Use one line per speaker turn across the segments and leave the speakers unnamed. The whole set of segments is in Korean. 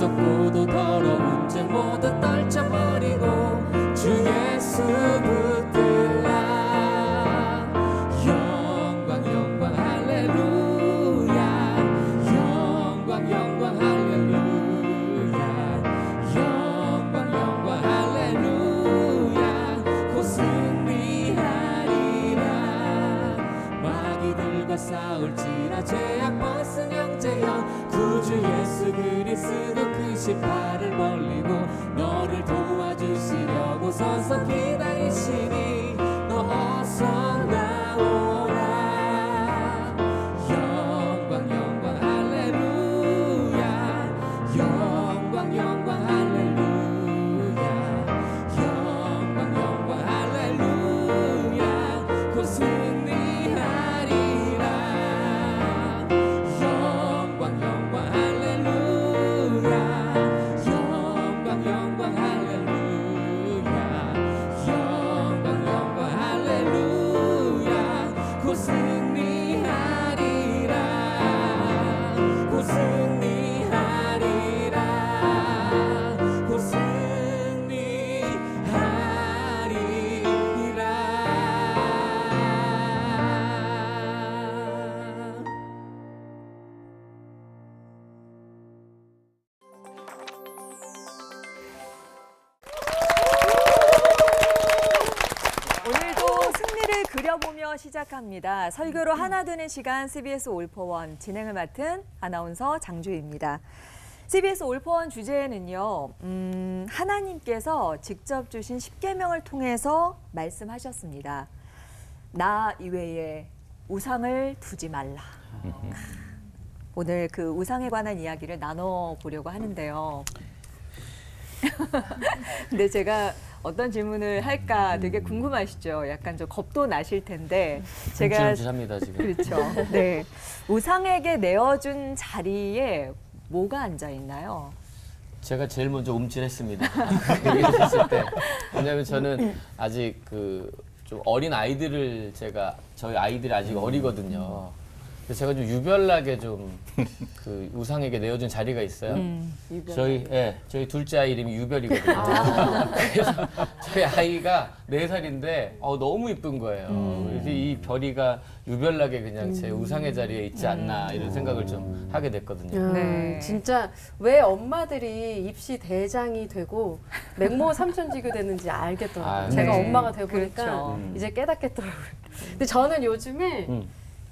썩고도 더러운 죄 모두 떨쳐버리고 주 예수 붙들라. 영광 영광 할렐루야. 영광 영광 할렐루야. 영광 영광 할렐루야. 곧 승리하리라. 마귀들과 싸울지라 죄악 벗은 형제여 구주 예수 그리스도 그 십팔을 벌리고 너를 도와주시려고 서서 기다리시니 너 어서 나오라. 영광 영광 할렐루야. 영광 영광 할렐루야. 영광 영광 할렐루야. 곧 승리하리라. 영광 영광 할렐루야. 영광 영광 할렐루야. 영광 영광 할렐루야. 곧 승리하리라. 곧 승리하리라. 곧 승리하리라.
오늘도 승리를 그려보며 시작합니다. 설교로 하나 되는 시간 CBS 올포원 진행을 맡은 아나운서 장주희입니다. CBS 올포원 주제는요. 하나님께서 직접 주신 십계명을 통해서 말씀하셨습니다. 나 이외에 우상을 두지 말라. 오늘 그 우상에 관한 이야기를 나눠보려고 하는데요. 근데 제가 어떤 질문을 할까 되게 궁금하시죠? 약간 좀 겁도 나실 텐데 제가
움찔움찔합니다 지금.
그렇죠. 네, 우상에게 내어준 자리에 뭐가 앉아 있나요?
제가 제일 먼저 움찔했습니다. 얘기를 했을 때. 왜냐하면 저는 아직 그 좀 어린 아이들을 저희 아이들이 아직 어리거든요. 그래서 제가 좀 유별나게 좀 그 우상에게 내어준 자리가 있어요. 저희 둘째 아이 이름이 유별이거든요. 그래서 저희 아이가 4살인데 너무 이쁜 거예요. 그래서 이 별이가 유별나게 그냥 제 우상의 자리에 있지 않나 이런 생각을 좀 하게 됐거든요.
네.
진짜 왜 엄마들이 입시 대장이 되고 맹모 삼천지교 됐는지 알겠더라고요. 제가
네.
엄마가 되어보니까
그렇죠.
이제 깨닫겠더라고요. 근데 저는 요즘에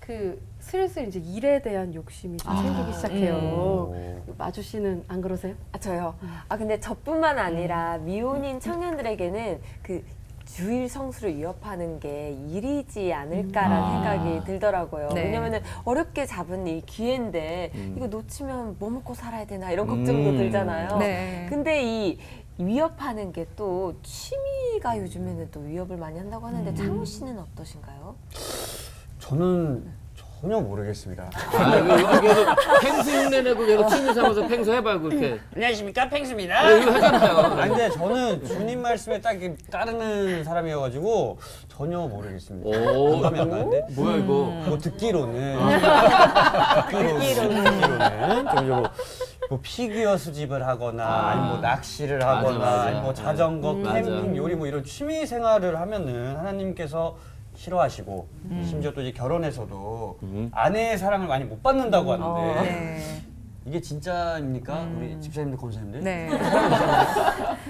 그 슬슬 이제 일에 대한 욕심이 좀 생기기 시작해요. 마주 씨는 안 그러세요?
저요. 근데 저뿐만 아니라 미혼인 청년들에게는 그 주일 성수를 위협하는 게 일이지 않을까라는 생각이 들더라고요.
네.
왜냐면은 어렵게 잡은 이 기회인데 이거 놓치면 뭐 먹고 살아야 되나 이런 걱정도 들잖아요.
네.
근데 이 위협하는 게 또 취미가 요즘에는 또 위협을 많이 한다고 하는데 창우 씨는 어떠신가요?
저는 전혀 모르겠습니다.
이거 계속 펭수 흉내 내고 계속 취미 삼아서 펭수 해봐요 그렇게.
안녕하십니까, 펭수입니다.
이거 하잖아요.
아니, 근데 저는 주님 말씀에 딱 이렇게 따르는 사람이어가지고 전혀 모르겠습니다.
오.
공감이 안 가는데?
뭐야 이거.
뭐 듣기로는 뭐 피규어 수집을 하거나 아니면 뭐 낚시를 하거나
맞아.
아니면 뭐 자전거,
맞아.
캠핑, 요리 뭐 이런 취미 생활을 하면은 하나님께서 싫어하시고 심지어 또 이제 결혼해서도 아내의 사랑을 많이 못 받는다고 하는데
네.
이게 진짜입니까? 우리 집사님들, 권사님들?
네.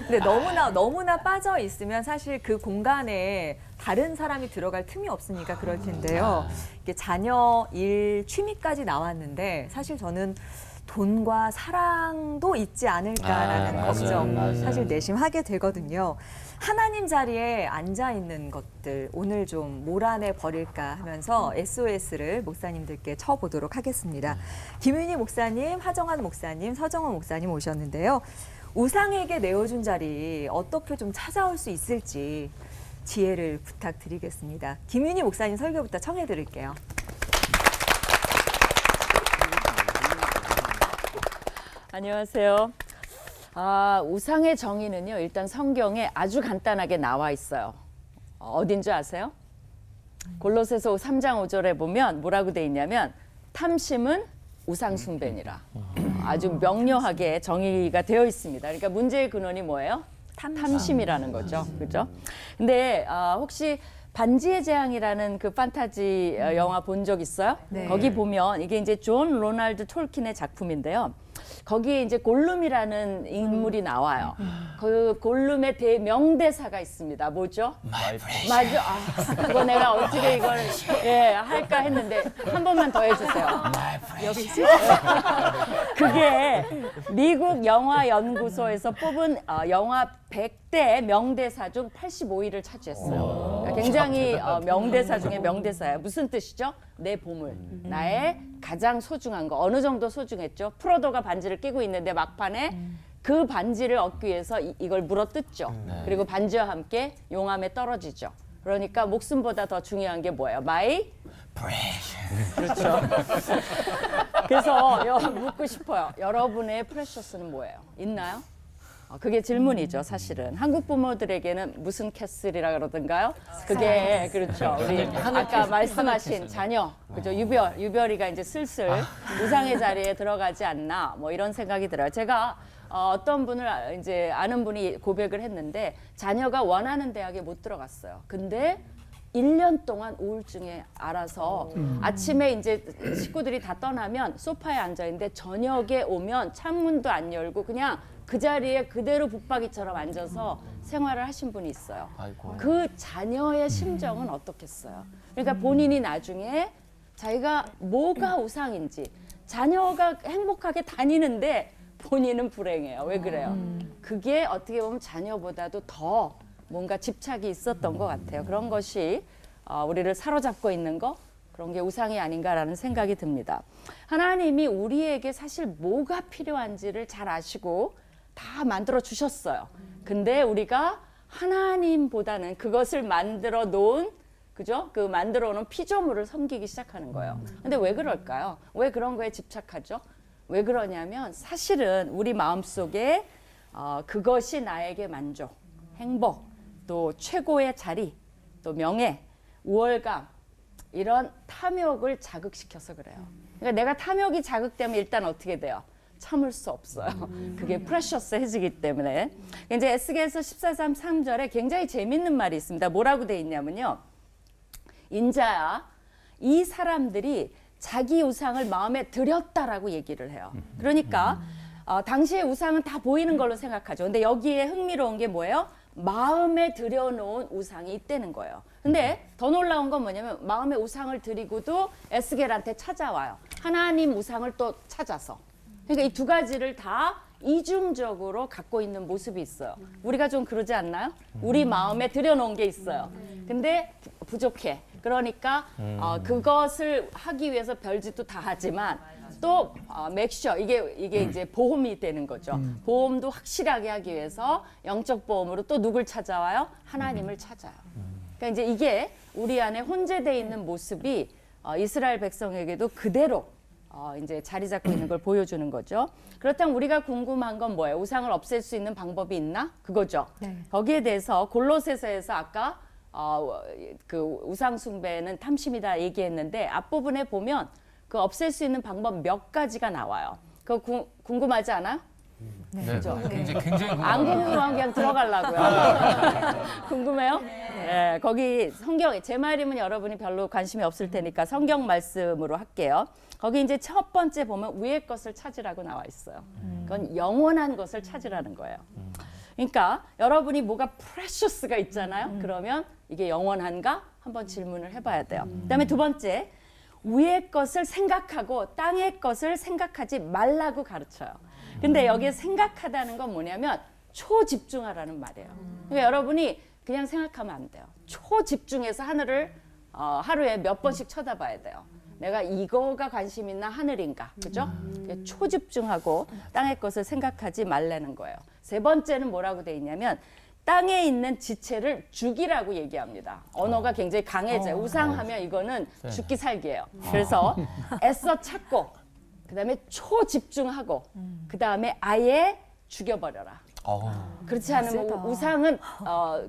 근데 너무나 빠져 있으면 사실 그 공간에 다른 사람이 들어갈 틈이 없으니까 그럴 텐데요. 이게 자녀, 일, 취미까지 나왔는데 사실 저는 돈과 사랑도 있지 않을까라는
맞아요.
걱정
맞아요.
사실 내심하게 되거든요. 하나님 자리에 앉아 있는 것들 오늘 좀 몰아내 버릴까 하면서 SOS를 목사님들께 쳐보도록 하겠습니다. 김윤희 목사님, 하정환 목사님, 서정원 목사님 오셨는데요. 우상에게 내어준 자리 어떻게 좀 찾아올 수 있을지 지혜를 부탁드리겠습니다. 김윤희 목사님 설교부터 청해 드릴게요.
안녕하세요. 우상의 정의는요, 일단 성경에 아주 간단하게 나와 있어요. 어딘 줄 아세요? 골로새서 3장 5절에 보면 뭐라고 돼 있냐면 탐심은 우상 숭배니라. 아주 명료하게 정의가 되어 있습니다. 그러니까 문제의 근원이 뭐예요? 탐심이라는 거죠. 그죠? 근데 혹시 반지의 제왕이라는 그 판타지 영화 본 적 있어요?
네.
거기 보면 이게 이제 존 로날드 톨킨의 작품인데요. 거기에 이제 골룸이라는 인물이 나와요. 그 골룸의 명대사가 있습니다. 뭐죠? 맞아. 그거 내가 어떻게 이걸 할까 했는데 한 번만 더 해주세요. 여기 있어요. 그게 미국 영화연구소에서 뽑은 영화 100대 명대사 중 85위를 차지했어요. 그러니까 굉장히 명대사 중에 명대사예요. 무슨 뜻이죠? 내 보물, 나의 가장 소중한 거. 어느 정도 소중했죠? 프로도가 반지를 끼고 있는데 막판에 그 반지를 얻기 위해서 이걸 물어뜯죠. 그리고 반지와 함께 용암에 떨어지죠. 그러니까 목숨보다 더 중요한 게 뭐예요? My 그렇죠. 그래서 묻고 싶어요. 여러분의 프레셔스는 뭐예요? 있나요? 그게 질문이죠, 사실은. 한국 부모들에게는 무슨 캐슬이라 그러던가요? 그게 그렇죠. 우리 아까 말씀하신 자녀, 그죠? 유별이가 이제 슬슬 우상의 자리에 들어가지 않나, 뭐 이런 생각이 들어요. 제가 어떤 분을 이제 아는 분이 고백을 했는데 자녀가 원하는 대학에 못 들어갔어요. 근데 1년 동안 우울증에 앓아서 아침에 이제 식구들이 다 떠나면 소파에 앉아 있는데 저녁에 오면 창문도 안 열고 그냥 그 자리에 그대로 붙박이처럼 앉아서 생활을 하신 분이 있어요.
아이고.
그 자녀의 심정은 어떻겠어요? 그러니까 본인이 나중에 자기가 뭐가 우상인지 자녀가 행복하게 다니는데 본인은 불행해요. 왜 그래요? 그게 어떻게 보면 자녀보다도 더 뭔가 집착이 있었던 것 같아요. 그런 것이 우리를 사로잡고 있는 거, 그런 게 우상이 아닌가라는 생각이 듭니다. 하나님이 우리에게 사실 뭐가 필요한지를 잘 아시고 다 만들어 주셨어요. 근데 우리가 하나님보다는 그것을 만들어 놓은, 그죠? 그 만들어 놓은 피조물을 섬기기 시작하는 거예요. 근데 왜 그럴까요? 왜 그런 거에 집착하죠? 왜 그러냐면 사실은 우리 마음속에 그것이 나에게 만족, 행복, 또 최고의 자리, 또 명예, 우월감, 이런 탐욕을 자극시켜서 그래요. 그러니까 내가 탐욕이 자극되면 일단 어떻게 돼요? 참을 수 없어요. 그게 프레셔스해지기 때문에. 이제 에스겔서 14장 3절에 굉장히 재밌는 말이 있습니다. 뭐라고 돼 있냐면요. 인자야, 이 사람들이 자기 우상을 마음에 들였다라고 얘기를 해요. 그러니까 당시의 우상은 다 보이는 걸로 생각하죠. 근데 여기에 흥미로운 게 뭐예요? 마음에 들여놓은 우상이 있다는 거예요. 근데 더 놀라운 건 뭐냐면 마음의 우상을 드리고도 에스겔한테 찾아와요. 하나님 우상을 또 찾아서. 그러니까 이 두 가지를 다 이중적으로 갖고 있는 모습이 있어요. 우리가 좀 그러지 않나요? 우리 마음에 들여놓은 게 있어요. 근데 부족해. 그러니까 그것을 하기 위해서 별짓도 다 하지만 또 맥셔 이게 이제 보험이 되는 거죠. 보험도 확실하게 하기 위해서 영적 보험으로 또 누굴 찾아와요? 하나님을 찾아요. 그러니까 이제 이게 우리 안에 혼재되어 있는 모습이 이스라엘 백성에게도 그대로 이제 자리 잡고 있는 걸 보여주는 거죠. 그렇다면 우리가 궁금한 건 뭐예요? 우상을 없앨 수 있는 방법이 있나? 그거죠.
네.
거기에 대해서 골로새서에서 아까 그 우상 숭배는 탐심이다 얘기했는데 앞부분에 보면 그 없앨 수 있는 방법 몇 가지가 나와요. 그거 궁금하지 않아요?
네,
그죠?
굉장히
안 궁금하면 그냥 들어가려고요. 궁금해요? 네, 거기 성경에 제 말이면 여러분이 별로 관심이 없을 테니까 성경 말씀으로 할게요. 거기 이제 첫 번째 보면 위의 것을 찾으라고 나와 있어요. 그건 영원한 것을 찾으라는 거예요. 그러니까 여러분이 뭐가 프레셔스가 있잖아요. 그러면 이게 영원한가? 한번 질문을 해봐야 돼요. 그다음에 두 번째, 위의 것을 생각하고 땅의 것을 생각하지 말라고 가르쳐요. 근데 여기에 생각하다는 건 뭐냐면 초집중하라는 말이에요. 그러니까 여러분이 그냥 생각하면 안 돼요. 초집중해서 하늘을 하루에 몇 번씩 쳐다봐야 돼요. 내가 이거가 관심 있나 하늘인가, 그죠? 초집중하고 땅의 것을 생각하지 말라는 거예요. 세 번째는 뭐라고 돼 있냐면 땅에 있는 지체를 죽이라고 얘기합니다. 언어가 굉장히 강해져요. 우상하면 이거는 죽기 살기예요. 그래서 애써 찾고 그다음에 초집중하고 그다음에 아예 죽여버려라. 그렇지 않으면 우상은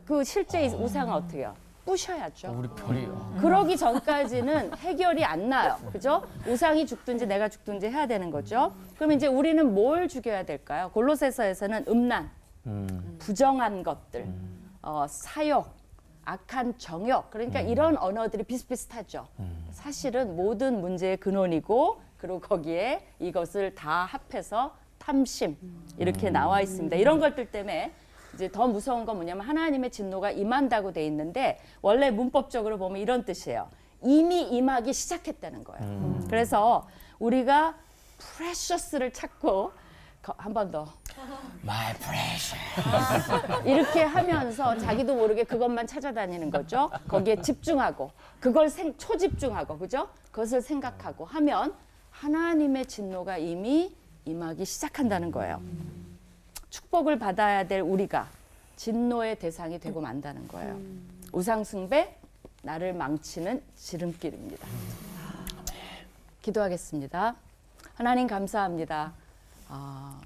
그 실제 우상은 어떻게 해요? 바꾸셔야죠.
우리 별이요.
그러기 전까지는 해결이 안 나요. 그죠? 우상이 죽든지 내가 죽든지 해야 되는 거죠. 그럼 이제 우리는 뭘 죽여야 될까요? 골로새서에서는 음란, 부정한 것들, 사욕, 악한 정욕, 그러니까 이런 언어들이 비슷비슷하죠. 사실은 모든 문제의 근원이고, 그리고 거기에 이것을 다 합해서 탐심 이렇게 나와 있습니다. 이런 것들 때문에 이제 더 무서운 건 뭐냐면 하나님의 진노가 임한다고 돼 있는데 원래 문법적으로 보면 이런 뜻이에요. 이미 임하기 시작했다는 거예요. 그래서 우리가 precious를 찾고 한 번 더
My precious.
이렇게 하면서 자기도 모르게 그것만 찾아다니는 거죠. 거기에 집중하고 그걸 초집중하고 그죠? 그것을 생각하고 하면 하나님의 진노가 이미 임하기 시작한다는 거예요. 축복을 받아야 될 우리가 진노의 대상이 되고 만다는 거예요. 우상숭배, 나를 망치는 지름길입니다. 기도하겠습니다. 하나님 감사합니다.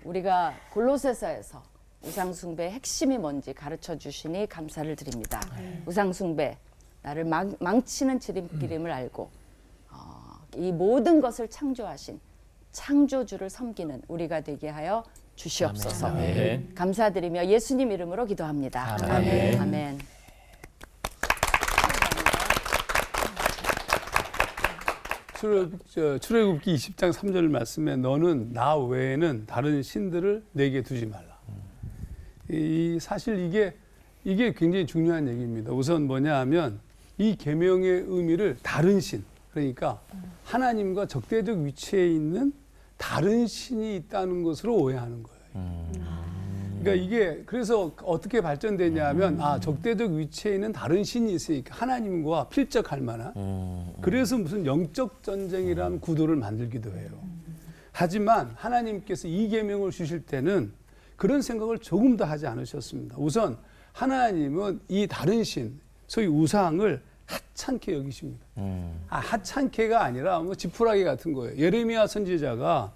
우리가 골로새서에서 우상숭배의 핵심이 뭔지 가르쳐 주시니 감사를 드립니다. 우상숭배, 나를 망치는 지름길임을 알고 이 모든 것을 창조하신 창조주를 섬기는 우리가 되게 하여 주시옵소서.
아멘.
감사드리며 예수님 이름으로 기도합니다.
아멘.
아멘.
출애굽기 20장 3절 말씀에 너는 나 외에는 다른 신들을 내게 두지 말라. 사실 이게 굉장히 중요한 얘기입니다. 우선 뭐냐 하면 이 계명의 의미를 다른 신, 그러니까 하나님과 적대적 위치에 있는 다른 신이 있다는 것으로 오해하는 거예요. 그러니까 이게 그래서 어떻게 발전되냐 하면 적대적 위치에 있는 다른 신이 있으니까 하나님과 필적할 만한 그래서 무슨 영적 전쟁이라는 구도를 만들기도 해요. 하지만 하나님께서 이 계명을 주실 때는 그런 생각을 조금 더 하지 않으셨습니다. 우선 하나님은 이 다른 신, 소위 우상을 하찮게 여기십니다. 하찮게가 아니라 뭐 지푸라기 같은 거예요. 예레미야 선지자가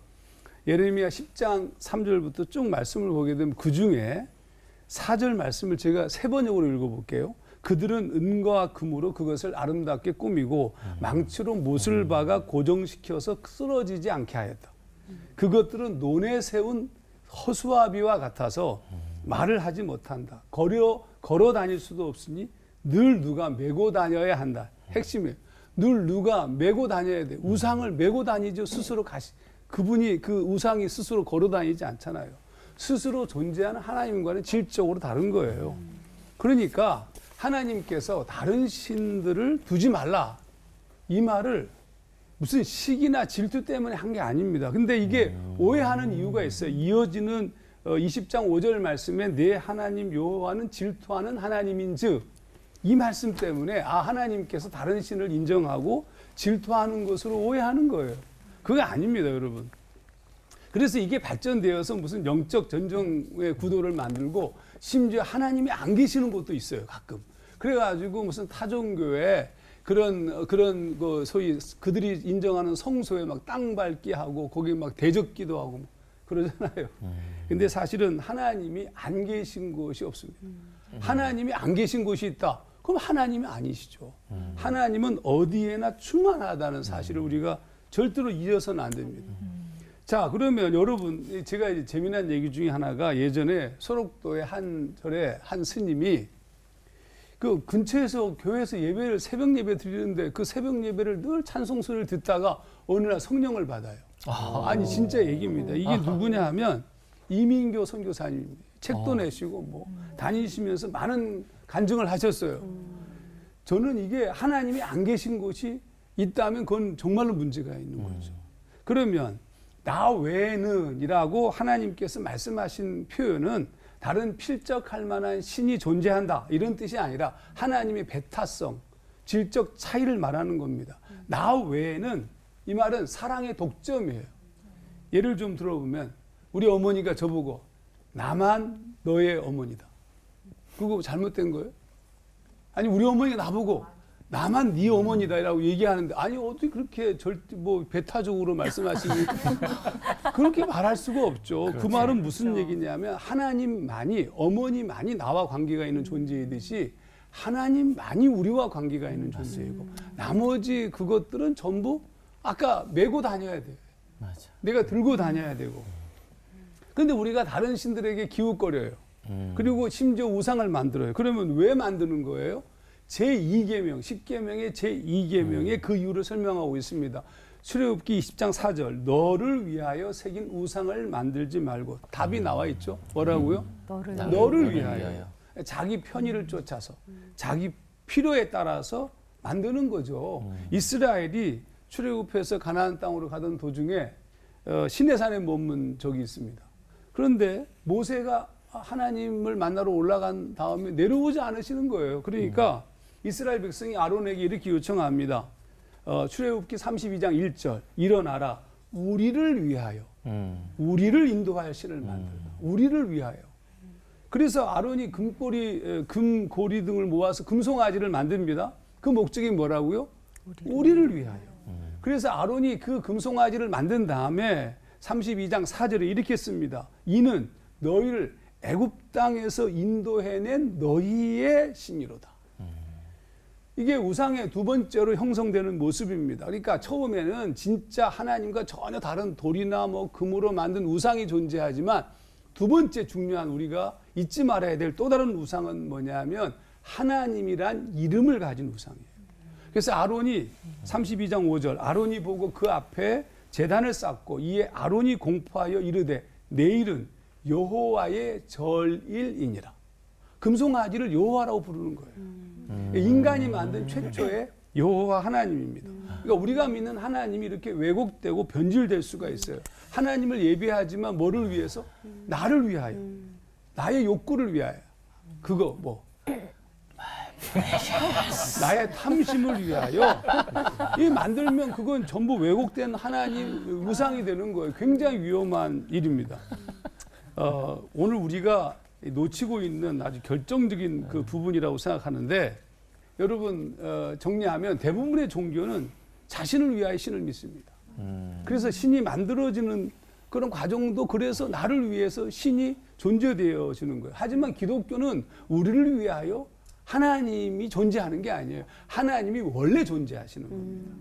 예레미야 10장 3절부터 쭉 말씀을 보게 되면 그 중에 4절 말씀을 제가 세 번역으로 읽어볼게요. 그들은 은과 금으로 그것을 아름답게 꾸미고 망치로 못을 박아 고정시켜서 쓰러지지 않게 하였다. 그것들은 논에 세운 허수아비와 같아서 말을 하지 못한다. 걸어 다닐 수도 없으니 늘 누가 메고 다녀야 한다. 핵심이에요. 늘 누가 메고 다녀야 돼. 우상을 메고 다니죠. 스스로 그분이 그 우상이 스스로 걸어 다니지 않잖아요. 스스로 존재하는 하나님과는 질적으로 다른 거예요. 그러니까 하나님께서 다른 신들을 두지 말라. 이 말을 무슨 시기나 질투 때문에 한 게 아닙니다. 근데 이게 오해하는 이유가 있어요. 이어지는 20장 5절 말씀에 내 하나님 여호와는 질투하는 하나님인즉 이 말씀 때문에 하나님께서 다른 신을 인정하고 질투하는 것으로 오해하는 거예요. 그게 아닙니다, 여러분. 그래서 이게 발전되어서 무슨 영적 전쟁의 구도를 만들고 심지어 하나님이 안 계시는 곳도 있어요, 가끔. 그래가지고 무슨 타종교회 그런 그 소위 그들이 인정하는 성소에 막 땅 밟기 하고 거기 막 대적기도 하고 그러잖아요. 근데 사실은 하나님이 안 계신 곳이 없습니다. 하나님이 안 계신 곳이 있다. 그럼 하나님이 아니시죠. 하나님은 어디에나 충만하다는 사실을 우리가 절대로 잊어서는 안 됩니다. 자, 그러면 여러분, 제가 이제 재미난 얘기 중에 하나가 예전에 소록도의 한 절에 한 스님이 그 근처에서 교회에서 예배를 새벽 예배 드리는데 그 새벽 예배를 늘 찬송 소리를 듣다가 어느 날 성령을 받아요. 아니 진짜 얘기입니다. 이게 누구냐 하면 이민교 선교사님입니다. 책도 내시고 뭐 다니시면서 많은 간증을 하셨어요. 저는 이게 하나님이 안 계신 곳이 있다면 그건 정말로 문제가 있는 거죠. 그러면 나 외에는 이라고 하나님께서 말씀하신 표현은 다른 필적할 만한 신이 존재한다 이런 뜻이 아니라 하나님의 배타성, 질적 차이를 말하는 겁니다. 나 외에는 이 말은 사랑의 독점이에요. 예를 좀 들어보면 우리 어머니가 저보고 나만 너의 어머니다. 그거 잘못된 거예요? 아니 우리 어머니가 나보고 나만 네 어머니다라고 얘기하는데 아니 어떻게 그렇게 절대 뭐 배타적으로 말씀하시니 그렇게 말할 수가 없죠. 그렇지. 그 말은 무슨 얘기냐면 하나님만이 어머니만이 나와 관계가 있는 존재이듯이 하나님만이 우리와 관계가 있는 존재이고 나머지 그것들은 전부 아까 메고 다녀야 돼요.
맞아.
내가 들고 다녀야 되고. 그런데 우리가 다른 신들에게 기웃거려요. 그리고 심지어 우상을 만들어요. 그러면 왜 만드는 거예요? 제2계명, 10계명의 제2계명의 그 이유를 설명하고 있습니다. 출애굽기 20장 4절 너를 위하여 새긴 우상을 만들지 말고 답이 나와 있죠. 뭐라고요? 너를 위하여. 자기 편의를 쫓아서 자기 필요에 따라서 만드는 거죠. 이스라엘이 출애굽해서 가나안 땅으로 가던 도중에 시내산에 머문 적이 있습니다. 그런데 모세가 하나님을 만나러 올라간 다음에 내려오지 않으시는 거예요. 그러니까 이스라엘 백성이 아론에게 이렇게 요청합니다. 출애굽기 32장 1절 일어나라 우리를 위하여 우리를 인도할 신을 만들라. 우리를 위하여. 그래서 아론이 금고리 등을 모아서 금송아지를 만듭니다. 그 목적이 뭐라고요? 우리를 위하여. 그래서 아론이 그 금송아지를 만든 다음에 32장 4절에 이렇게 씁니다. 이는 너희를 애굽 땅에서 인도해낸 너희의 신이로다. 이게 우상의 두 번째로 형성되는 모습입니다. 그러니까 처음에는 진짜 하나님과 전혀 다른 돌이나 뭐 금으로 만든 우상이 존재하지만 두 번째 중요한 우리가 잊지 말아야 될 또 다른 우상은 뭐냐면 하나님이란 이름을 가진 우상이에요. 그래서 아론이 32장 5절 아론이 보고 그 앞에 제단을 쌓고 이에 아론이 공포하여 이르되 내일은 여호와의 절일이니라. 금송아지를 여호와라고 부르는 거예요. 인간이 만든 최초의 여호와 하나님입니다. 그러니까 우리가 믿는 하나님이 이렇게 왜곡되고 변질될 수가 있어요. 하나님을 예배하지만 뭐를 위해서? 나를 위하여. 나의 욕구를 위하여. 그거 뭐 나의 탐심을 위하여 이 만들면 그건 전부 왜곡된 하나님 우상이 되는 거예요. 굉장히 위험한 일입니다. 오늘 우리가 놓치고 있는 아주 결정적인 그 부분이라고 생각하는데 여러분 정리하면 대부분의 종교는 자신을 위하여 신을 믿습니다. 그래서 신이 만들어지는 그런 과정도 그래서 나를 위해서 신이 존재되어지는 거예요. 하지만 기독교는 우리를 위하여 하나님이 존재하는 게 아니에요. 하나님이 원래 존재하시는 겁니다.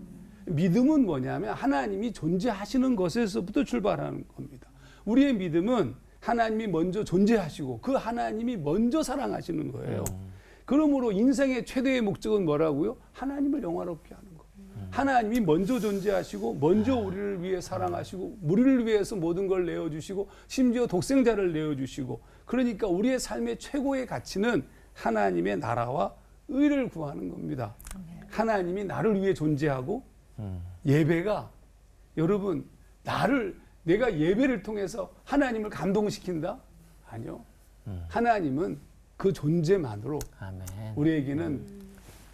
믿음은 뭐냐면 하나님이 존재하시는 것에서부터 출발하는 겁니다. 우리의 믿음은 하나님이 먼저 존재하시고 그 하나님이 먼저 사랑하시는 거예요. 그러므로 인생의 최대의 목적은 뭐라고요? 하나님을 영화롭게 하는 거. 하나님이 먼저 존재하시고 먼저 우리를 위해 사랑하시고 우리를 위해서 모든 걸 내어주시고 심지어 독생자를 내어주시고 그러니까 우리의 삶의 최고의 가치는 하나님의 나라와 의를 구하는 겁니다. 하나님이 나를 위해 존재하고 예배가 여러분 내가 예배를 통해서 하나님을 감동시킨다? 아니요. 하나님은 그 존재만으로
아멘.
우리에게는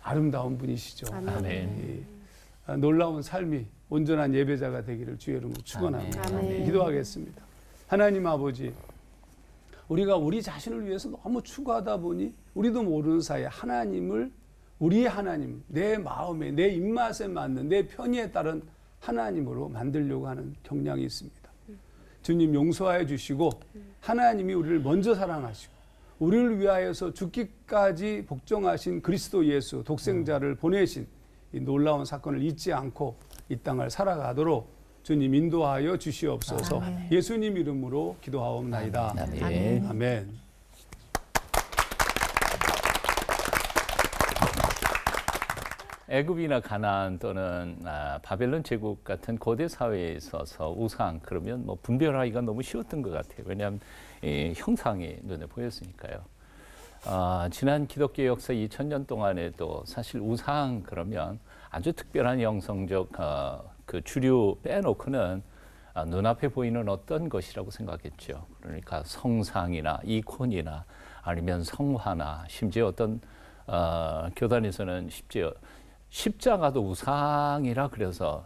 아름다운 분이시죠.
아멘.
놀라운 삶이 온전한 예배자가 되기를 주의 이름으로 축원합니다.
아멘.
기도하겠습니다. 하나님 아버지, 우리가 우리 자신을 위해서 너무 추구하다 보니 우리도 모르는 사이에 하나님을 우리의 하나님, 내 마음에 내 입맛에 맞는 내 편의에 따른 하나님으로 만들려고 하는 경향이 있습니다. 주님 용서해 주시고 하나님이 우리를 먼저 사랑하시고 우리를 위하여서 죽기까지 복종하신 그리스도 예수 독생자를 보내신 이 놀라운 사건을 잊지 않고 이 땅을 살아가도록 주님 인도하여 주시옵소서. 예수님 이름으로 기도하옵나이다.
아멘.
아멘.
애굽이나 가나안 또는 바벨론 제국 같은 고대 사회에 있어서 우상 그러면 뭐 분별하기가 너무 쉬웠던 것 같아요. 왜냐하면 형상이 눈에 보였으니까요. 지난 기독교 역사 2000년 동안에도 사실 우상 그러면 아주 특별한 영성적 그 주류 빼놓고는 눈앞에 보이는 어떤 것이라고 생각했죠. 그러니까 성상이나 이콘이나 아니면 성화나 심지어 어떤 교단에서는 십자가도 우상이라 그래서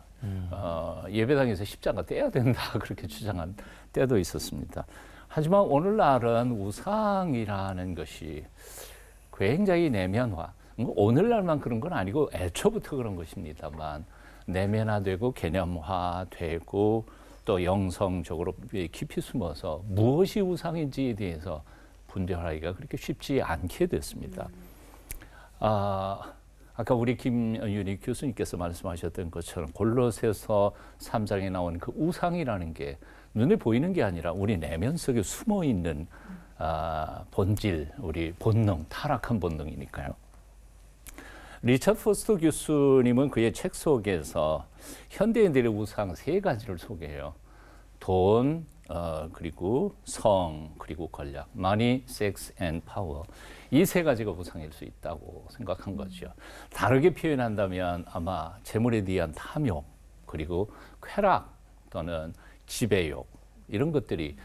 예배당에서 십자가 떼야 된다 그렇게 주장한 때도 있었습니다. 하지만 오늘날은 우상이라는 것이 굉장히 내면화, 오늘날만 그런 건 아니고 애초부터 그런 것입니다만 내면화되고 개념화되고 또 영성적으로 깊이 숨어서 무엇이 우상인지에 대해서 분별하기가 그렇게 쉽지 않게 됐습니다. 아까 우리 김윤희 교수님께서 말씀하셨던 것처럼 골로새서 3장에 나오는 그 우상이라는 게 눈에 보이는 게 아니라 우리 내면 속에 숨어 있는 본질, 우리 본능, 타락한 본능이니까요. 리처드 포스터 교수님은 그의 책 속에서 현대인들의 우상 3가지를 소개해요. 돈, 그리고 성, 그리고 권력, money, sex, and power. 이 3가지가 우상일 수 있다고 생각한 거죠. 다르게 표현한다면 아마 재물에 대한 탐욕, 그리고 쾌락 또는 지배욕 이런 것들이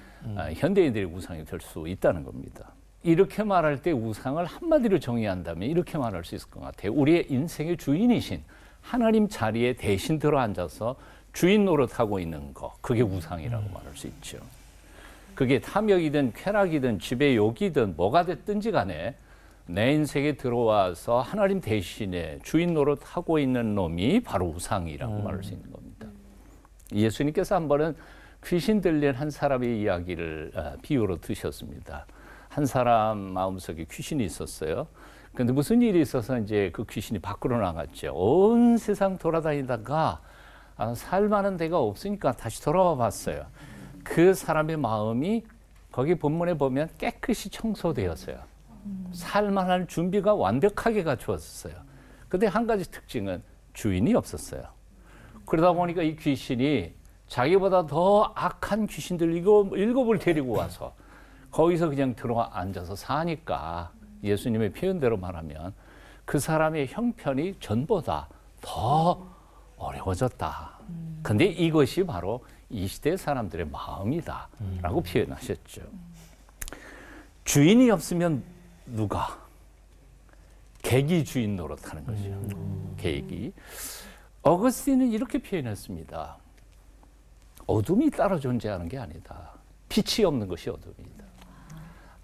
현대인들의 우상이 될 수 있다는 겁니다. 이렇게 말할 때 우상을 한마디로 정의한다면 이렇게 말할 수 있을 것 같아요. 우리의 인생의 주인이신 하나님 자리에 대신 들어앉아서 주인 노릇하고 있는 거, 그게 우상이라고 말할 수 있죠. 그게 탐욕이든 쾌락이든 지배욕이든 뭐가 됐든지 간에 내 인생에 들어와서 하나님 대신에 주인 노릇하고 있는 놈이 바로 우상이라고 말할 수 있는 겁니다. 예수님께서 한 번은 귀신 들린 한 사람의 이야기를 비유로 드셨습니다. 한 사람 마음속에 귀신이 있었어요. 근데 무슨 일이 있어서 이제 그 귀신이 밖으로 나갔죠. 온 세상 돌아다니다가 살만한 데가 없으니까 다시 돌아와 봤어요. 그 사람의 마음이 거기 본문에 보면 깨끗이 청소되었어요. 살만할 준비가 완벽하게 갖추었어요. 근데 한 가지 특징은 주인이 없었어요. 그러다 보니까 이 귀신이 자기보다 더 악한 귀신들 일곱을 데리고 와서 거기서 그냥 들어와 앉아서 사니까 예수님의 표현대로 말하면 그 사람의 형편이 전보다 더 어려워졌다. 근데 이것이 바로 이 시대 사람들의 마음이다 라고 표현하셨죠. 주인이 없으면 누가? 객이 주인 노릇하는 거죠. 객이. 어거스틴은 이렇게 표현했습니다. 어둠이 따로 존재하는 게 아니다. 빛이 없는 것이 어둠이다.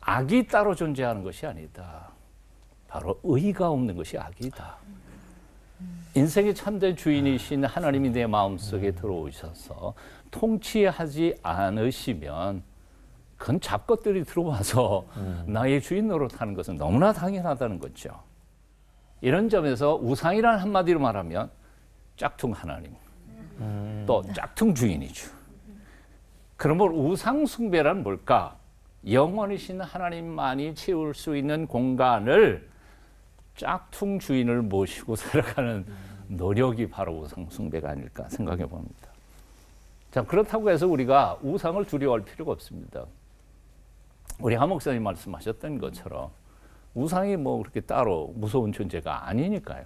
악이 따로 존재하는 것이 아니다. 바로 의가 없는 것이 악이다. 인생의 참된 주인이신 하나님이 내 마음속에 들어오셔서 통치하지 않으시면 그건 잡것들이 들어와서 나의 주인 노릇하는 것은 너무나 당연하다는 거죠. 이런 점에서 우상이라는 한마디로 말하면 짝퉁 하나님, 또 짝퉁 주인이죠. 그러면 우상 숭배란 뭘까? 영원이신 하나님만이 채울 수 있는 공간을 짝퉁 주인을 모시고 살아가는 노력이 바로 우상 숭배가 아닐까 생각해 봅니다. 자, 그렇다고 해서 우리가 우상을 두려워할 필요가 없습니다. 우리 하 목사님 말씀하셨던 것처럼 우상이 뭐 그렇게 따로 무서운 존재가 아니니까요.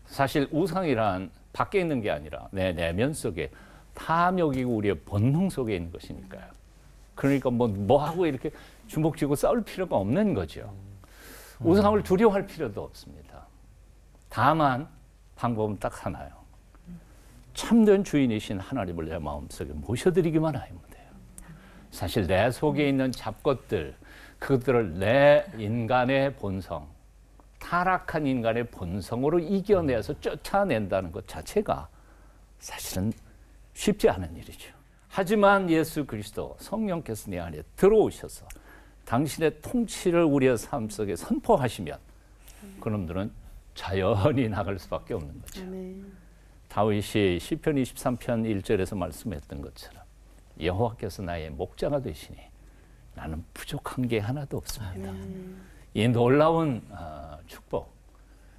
사실 우상이란 밖에 있는 게 아니라 내 내면 속에 탐욕이고 우리의 본능 속에 있는 것이니까요. 그러니까 뭐 하고 이렇게 주먹쥐고 싸울 필요가 없는 거죠. 우상을 두려워할 필요도 없습니다. 다만 방법은 딱 하나요. 참된 주인이신 하나님을 내 마음속에 모셔드리기만 하면 돼요. 사실 내 속에 있는 잡것들, 그것들을 내 인간의 본성, 타락한 인간의 본성으로 이겨내서 쫓아낸다는 것 자체가 사실은 쉽지 않은 일이죠. 하지만 예수 그리스도 성령께서 내 안에 들어오셔서 당신의 통치를 우리의 삶 속에 선포하시면 그놈들은 자연히 나갈 수밖에 없는 거죠. 다윗이 시편 23편 1절에서 말씀했던 것처럼 여호와께서 나의 목자가 되시니 나는 부족한 게 하나도 없습니다. 이 놀라운 축복,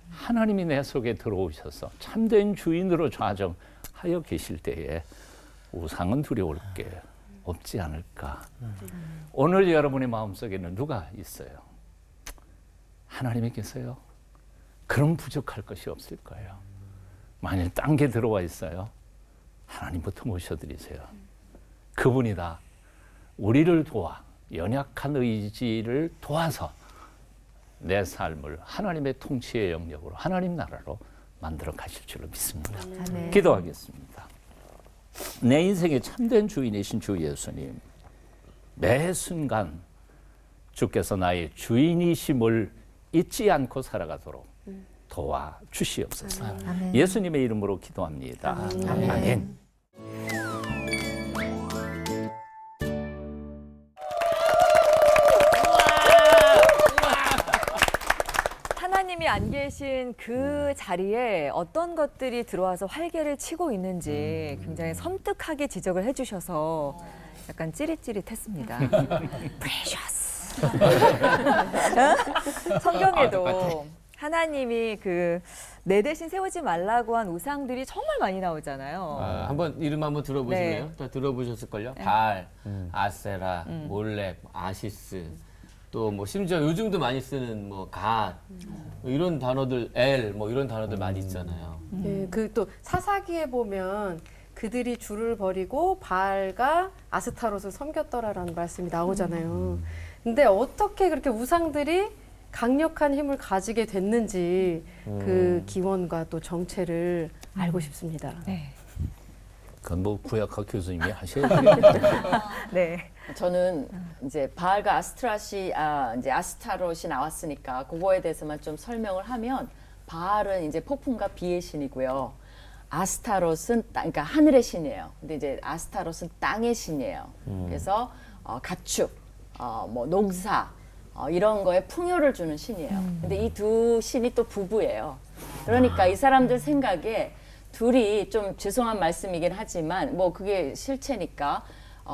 하나님이 내 속에 들어오셔서 참된 주인으로 좌정하여 계실 때에 우상은 두려울 게 없지 않을까. 오늘 여러분의 마음속에는 누가 있어요? 하나님이 계세요? 그럼 부족할 것이 없을 거예요. 만일 딴 게 들어와 있어요? 하나님부터 모셔드리세요. 그분이 다 우리를 도와 연약한 의지를 도와서 내 삶을 하나님의 통치의 영역으로 하나님 나라로 만들어 가실 줄로 믿습니다.
아멘.
기도하겠습니다. 내 인생의 참된 주인이신 주 예수님, 매 순간 주께서 나의 주인이심을 잊지 않고 살아가도록 도와주시옵소서.
아멘.
예수님의 이름으로 기도합니다. 아멘.
하나님이 안 계신 그 자리에 어떤 것들이 들어와서 활개를 치고 있는지 굉장히 섬뜩하게 지적을 해주셔서 약간 찌릿찌릿했습니다. Precious. 성경에도 하나님이 내 대신 세우지 말라고 한 우상들이 정말 많이 나오잖아요.
한번 이름 한번 들어보실래요?
네.
다 들어보셨을걸요? 발, 아세라, 몰렉, 아시스, 또 뭐 심지어 요즘도 많이 쓰는 뭐 갓, 뭐 이런 단어들, 엘, 뭐 이런 단어들 많이 있잖아요.
예, 그 또 사사기에 보면 그들이 주를 버리고 바알과 아스타롯을 섬겼더라라는 말씀이 나오잖아요. 근데 어떻게 그렇게 우상들이 강력한 힘을 가지게 됐는지 그 기원과 또 정체를 알고 싶습니다.
네.
그건 뭐 구약학 교수님이 하셔야 되겠네요.
네.
저는 이제 바알과 이제 아스타롯이 나왔으니까 그거에 대해서만 좀 설명을 하면 바알은 이제 폭풍과 비의 신이고요. 아스타롯은 그러니까 하늘의 신이에요. 근데 이제 아스타롯은 땅의 신이에요. 그래서 가축, 뭐 농사 이런 거에 풍요를 주는 신이에요. 근데 이 두 신이 또 부부예요. 그러니까 이 사람들 생각에 둘이 좀 죄송한 말씀이긴 하지만 뭐 그게 실체니까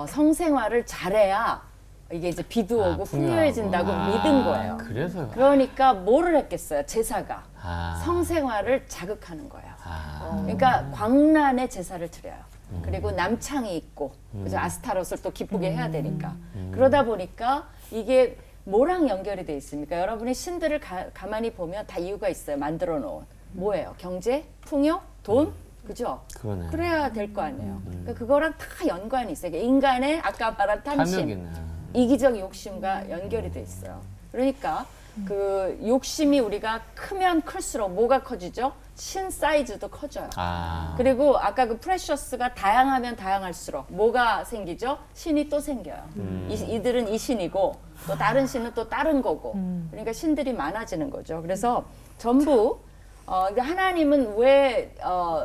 성생활을 잘해야 이게 이제 비도 오고 풍요해진다고 믿은 거예요.
그래서.
그러니까 뭐를 했겠어요? 제사가
아.
성생활을 자극하는 거예요.
아.
그러니까 광란의 제사를 드려요. 그리고 남창이 있고 그래서 아스타롯을 또 기쁘게 해야 되니까 그러다 보니까 이게 뭐랑 연결이 돼 있습니까? 여러분이 신들을 가만히 보면 다 이유가 있어요. 만들어 놓은 뭐예요? 경제, 풍요, 돈, 그죠?
그러네.
그래야 될 거 아니에요. 그러니까 그거랑 다 연관이 있어요. 그러니까 인간의 아까 말한 탐심,
탐욕이네.
이기적 욕심과 연결이 돼 있어요. 그러니까 그 욕심이 우리가 크면 클수록 뭐가 커지죠? 신 사이즈도 커져요.
아.
그리고 아까 그 프레셔스가 다양하면 다양할수록 뭐가 생기죠? 신이 또 생겨요. 이들은 이 신이고 또 다른 신은 또 다른 거고. 그러니까 신들이 많아지는 거죠. 그래서 전부 하나님은 왜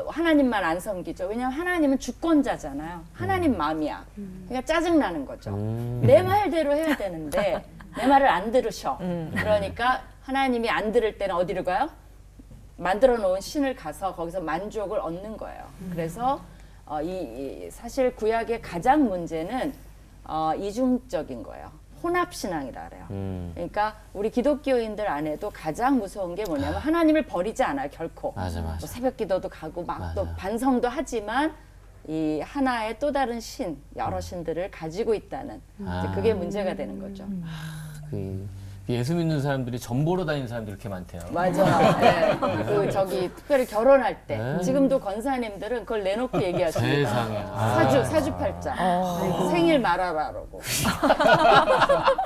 하나님만 안 섬기죠? 왜냐하면 하나님은 주권자잖아요. 하나님 마음이야. 그러니까 짜증나는 거죠. 내 말대로 해야 되는데 내 말을 안 들으셔. 그러니까 하나님이 안 들을 때는 어디로 가요? 만들어 놓은 신을 가서 거기서 만족을 얻는 거예요. 그래서 사실 구약의 가장 문제는 이중적인 거예요. 혼합신앙이라 그래요. 그러니까 우리 기독교인들 안에도 가장 무서운 게 뭐냐면 하나님을 버리지 않아요, 결코.
맞아, 맞아.
또 새벽 기도도 가고 막 또
맞아.
반성도 하지만 이 하나의 또 다른 신, 여러 신들을 가지고 있다는 이제 그게 문제가 되는 거죠.
그 예수 믿는 사람들이 점 보러 다니는 사람들이 이렇게 많대요.
맞아. 네. 그 특별히 결혼할 때
네.
지금도 권사님들은 그걸 내놓고 얘기하십니다.
세상에.
사주팔자, 생일 말하라고.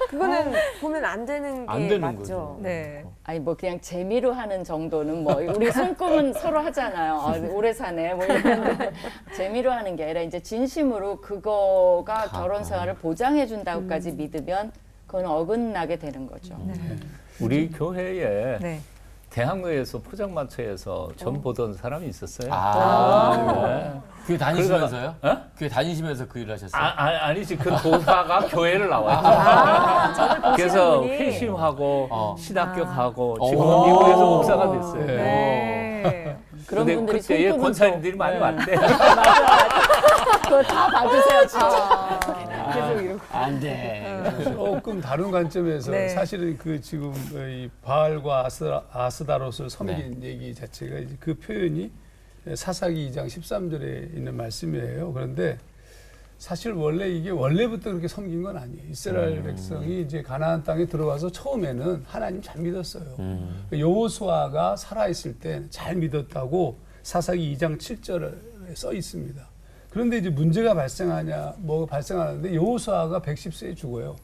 그거는 보면 안 되는 게
안 되는
맞죠.
거죠.
네.
아니 뭐 그냥 재미로 하는 정도는 뭐 우리 손금은 서로 하잖아요. 오래 사네 뭐 이런데 재미로 하는 게 아니라 이제 진심으로 그거가 결혼 생활을 보장해 준다고까지 믿으면 그건 어긋나게 되는 거죠.
우리 교회에
네.
대학로에서 포장마차에서 점 보던 사람이 있었어요.
아.
네.
교회 다니시면서요?
어?
교회 다니시면서 그 일을 하셨어요?
아니지 그 도사가 교회를 나왔죠. 그래서
분이.
회심하고 신학교하고
오.
지금 미국에서 목사가 됐어요.
네.
그런
근데
분들이
그때의
손금은
권사님들이 많이 왔대.
그거 다 봐주세요, 진짜.
계속 이러고.
안 돼.
조금 다른 관점에서
네.
사실은 그 지금 이 바알과 아스다롯을 섬긴 얘기 자체가 이제 그 표현이 사사기 2장 13절에 있는 말씀이에요. 그런데 사실 원래 이게 원래부터 그렇게 섬긴 건 아니에요. 이스라엘 백성이 이제 가나안 땅에 들어와서 처음에는 하나님 잘 믿었어요. 여호수아가 살아있을 때 잘 믿었다고 사사기 2장 7절에 써 있습니다. 그런데 이제 문제가 뭐가 발생하는데 여호수아가 110세에 죽어요.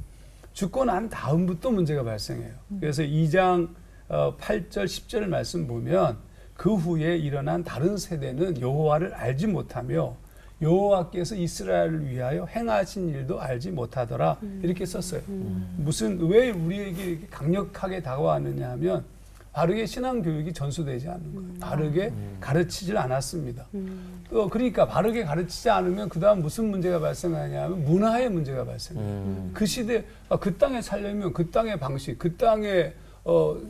죽고 난 다음부터 문제가 발생해요. 그래서 2장 8절 10절 말씀 보면 그 후에 일어난 다른 세대는 여호와를 알지 못하며 여호와께서 이스라엘을 위하여 행하신 일도 알지 못하더라 이렇게 썼어요. 왜 우리에게 이렇게 강력하게 다가왔느냐 하면 바르게 신앙 교육이 전수되지 않는 거예요. 바르게 가르치질 않았습니다. 그러니까 바르게 가르치지 않으면 그 다음 무슨 문제가 발생하냐 하면 문화의 문제가 발생해요. 그 시대 그 땅에 살려면 그 땅의 방식, 그 땅의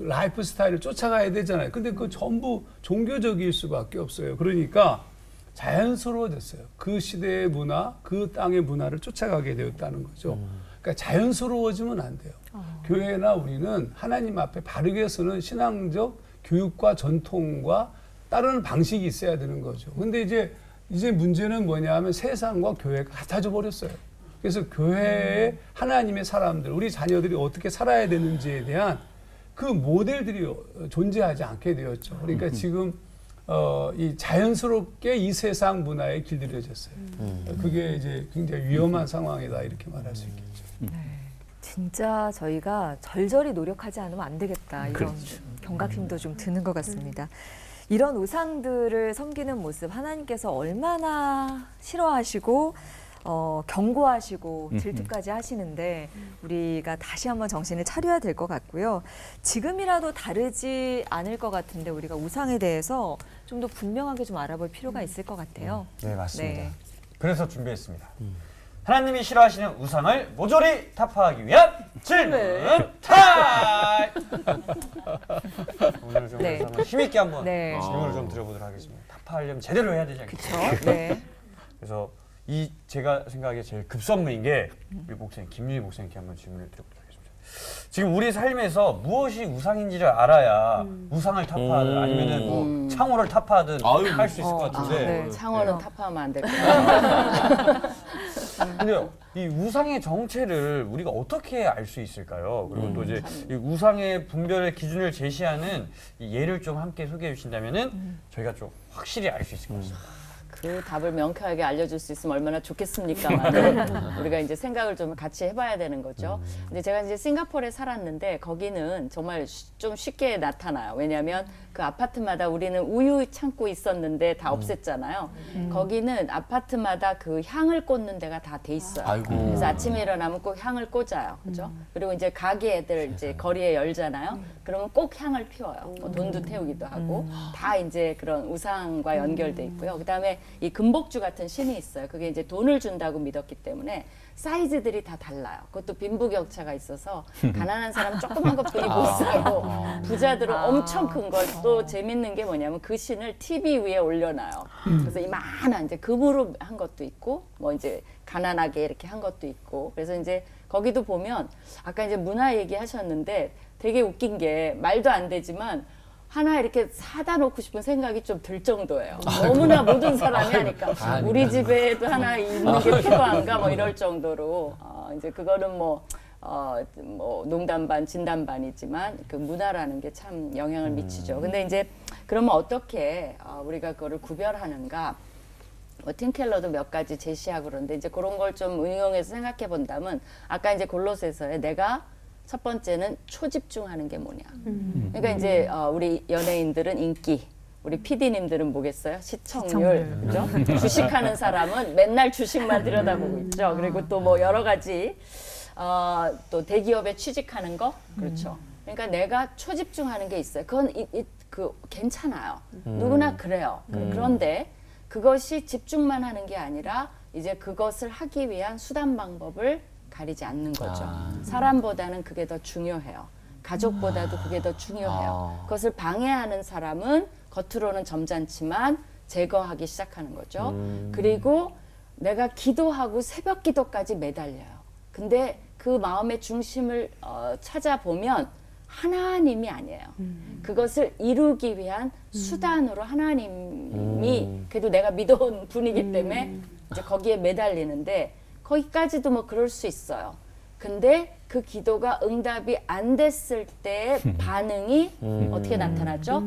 라이프 스타일을 쫓아가야 되잖아요. 근데 그 전부 종교적일 수밖에 없어요. 그러니까 자연스러워졌어요. 그 시대의 문화, 그 땅의 문화를 쫓아가게 되었다는 거죠. 그러니까 자연스러워지면 안 돼요. 교회나 우리는 하나님 앞에 바르게 서는 신앙적 교육과 전통과 따르는 방식이 있어야 되는 거죠. 근데 이제 문제는 뭐냐면 세상과 교회가 같아져 버렸어요. 그래서 교회에 하나님의 사람들, 우리 자녀들이 어떻게 살아야 되는지에 대한 그 모델들이 존재하지 않게 되었죠. 그러니까 지금 이 자연스럽게 이 세상 문화에 길들여졌어요. 그게 이제 굉장히 위험한 상황이다 이렇게 말할 수 있겠죠.
진짜 저희가 절절히 노력하지 않으면 안 되겠다 이런
그렇죠.
경각심도 좀 드는 것 같습니다. 이런 우상들을 섬기는 모습 하나님께서 얼마나 싫어하시고 경고하시고 질투까지 하시는데 우리가 다시 한번 정신을 차려야 될 것 같고요. 지금이라도 다르지 않을 것 같은데 우리가 우상에 대해서 좀 더 분명하게 좀 알아볼 필요가 있을 것 같아요.
네, 맞습니다.
네.
그래서 준비했습니다. 하나님이 싫어하시는 우상을 모조리 타파하기 위한 질문 타임! 오늘 좀
네.
그래서 한번 힘있게 한번
네.
질문을 좀 드려보도록 하겠습니다. 타파하려면 제대로 해야 되지 않겠어요?
그렇죠? 네.
그래서 이 제가 생각하기에 제일 급선무인 게 우리 목사님, 김유희 목사님께 한번 질문을 드려보도록 하겠습니다. 지금 우리 삶에서 무엇이 우상인지를 알아야 우상을 타파하든 아니면은 뭐 창호를 타파하든 할 수 있을 것 같은데
네.
창원은 타파하면 안 될 거예요.
근데요, 이 우상의 정체를 우리가 어떻게 알 수 있을까요? 그리고 또 이제 이 우상의 분별의 기준을 제시하는 이 예를 좀 함께 소개해 주신다면은 저희가 좀 확실히 알 수 있을 것 같습니다.
그 답을 명쾌하게 알려줄 수 있으면 얼마나 좋겠습니까만 우리가 이제 생각을 좀 같이 해봐야 되는 거죠. 근데 제가 이제 싱가포르에 살았는데 거기는 정말 좀 쉽게 나타나요. 왜냐하면 그 아파트마다 우리는 우유 창고 있었는데 다 없앴잖아요. 거기는 아파트마다 그 향을 꽂는 데가 다 돼 있어요.
아이고.
그래서 아침에 일어나면 꼭 향을 꽂아요. 그죠? 그리고 이제 가게 애들 이제 거리에 열잖아요. 그러면 꼭 향을 피워요. 뭐 돈도 태우기도 하고 다 이제 그런 우상과 연결돼 있고요. 그다음에 이 금복주 같은 신이 있어요. 그게 이제 돈을 준다고 믿었기 때문에 사이즈들이 다 달라요. 그것도 빈부격차가 있어서 가난한 사람 조그만 것뿐이 못 사고 부자들은 엄청 큰 걸 또 재밌는 게 뭐냐면 그 신을 TV 위에 올려놔요. 그래서 이만한 이제 금으로 한 것도 있고 뭐 이제 가난하게 이렇게 한 것도 있고 그래서 이제 거기도 보면 아까 이제 문화 얘기하셨는데 되게 웃긴 게 말도 안 되지만 하나 이렇게 사다 놓고 싶은 생각이 좀 들 정도예요. 너무나 모든 사람이 하니까 우리 집에도 하나 있는 게 필요한가 뭐 이럴 정도로 이제 그거는 뭐 농담 반 진담 반이지만 그 문화라는 게 참 영향을 미치죠. 근데 이제 그러면 어떻게 우리가 그거를 구별하는가? 뭐 팀켈러도 몇 가지 제시하고 그러는데 이제 그런 걸 좀 응용해서 생각해 본다면 아까 이제 골로새서에 내가 첫 번째는 초집중하는 게 뭐냐. 그러니까 이제 우리 연예인들은 인기, 우리 PD님들은 뭐겠어요? 시청률, 그죠? 주식하는 사람은 맨날 주식만 들여다보고 있죠. 그리고 또 뭐 여러 가지 또 대기업에 취직하는 거, 그렇죠. 그러니까 내가 초집중하는 게 있어요. 그건 괜찮아요. 누구나 그래요. 그런데 그것이 집중만 하는 게 아니라 이제 그것을 하기 위한 수단 방법을 가리지 않는 거죠. 사람보다는 그게 더 중요해요. 가족보다도 그게 더 중요해요. 그것을 방해하는 사람은 겉으로는 점잖지만 제거하기 시작하는 거죠. 그리고 내가 기도하고 새벽 기도까지 매달려요. 근데 그 마음의 중심을 찾아보면 하나님이 아니에요. 그것을 이루기 위한 수단으로 하나님이 그래도 내가 믿어온 분이기 때문에 이제 거기에 매달리는데 거기까지도 뭐 그럴 수 있어요. 근데 그 기도가 응답이 안 됐을 때의 반응이 어떻게 나타나죠?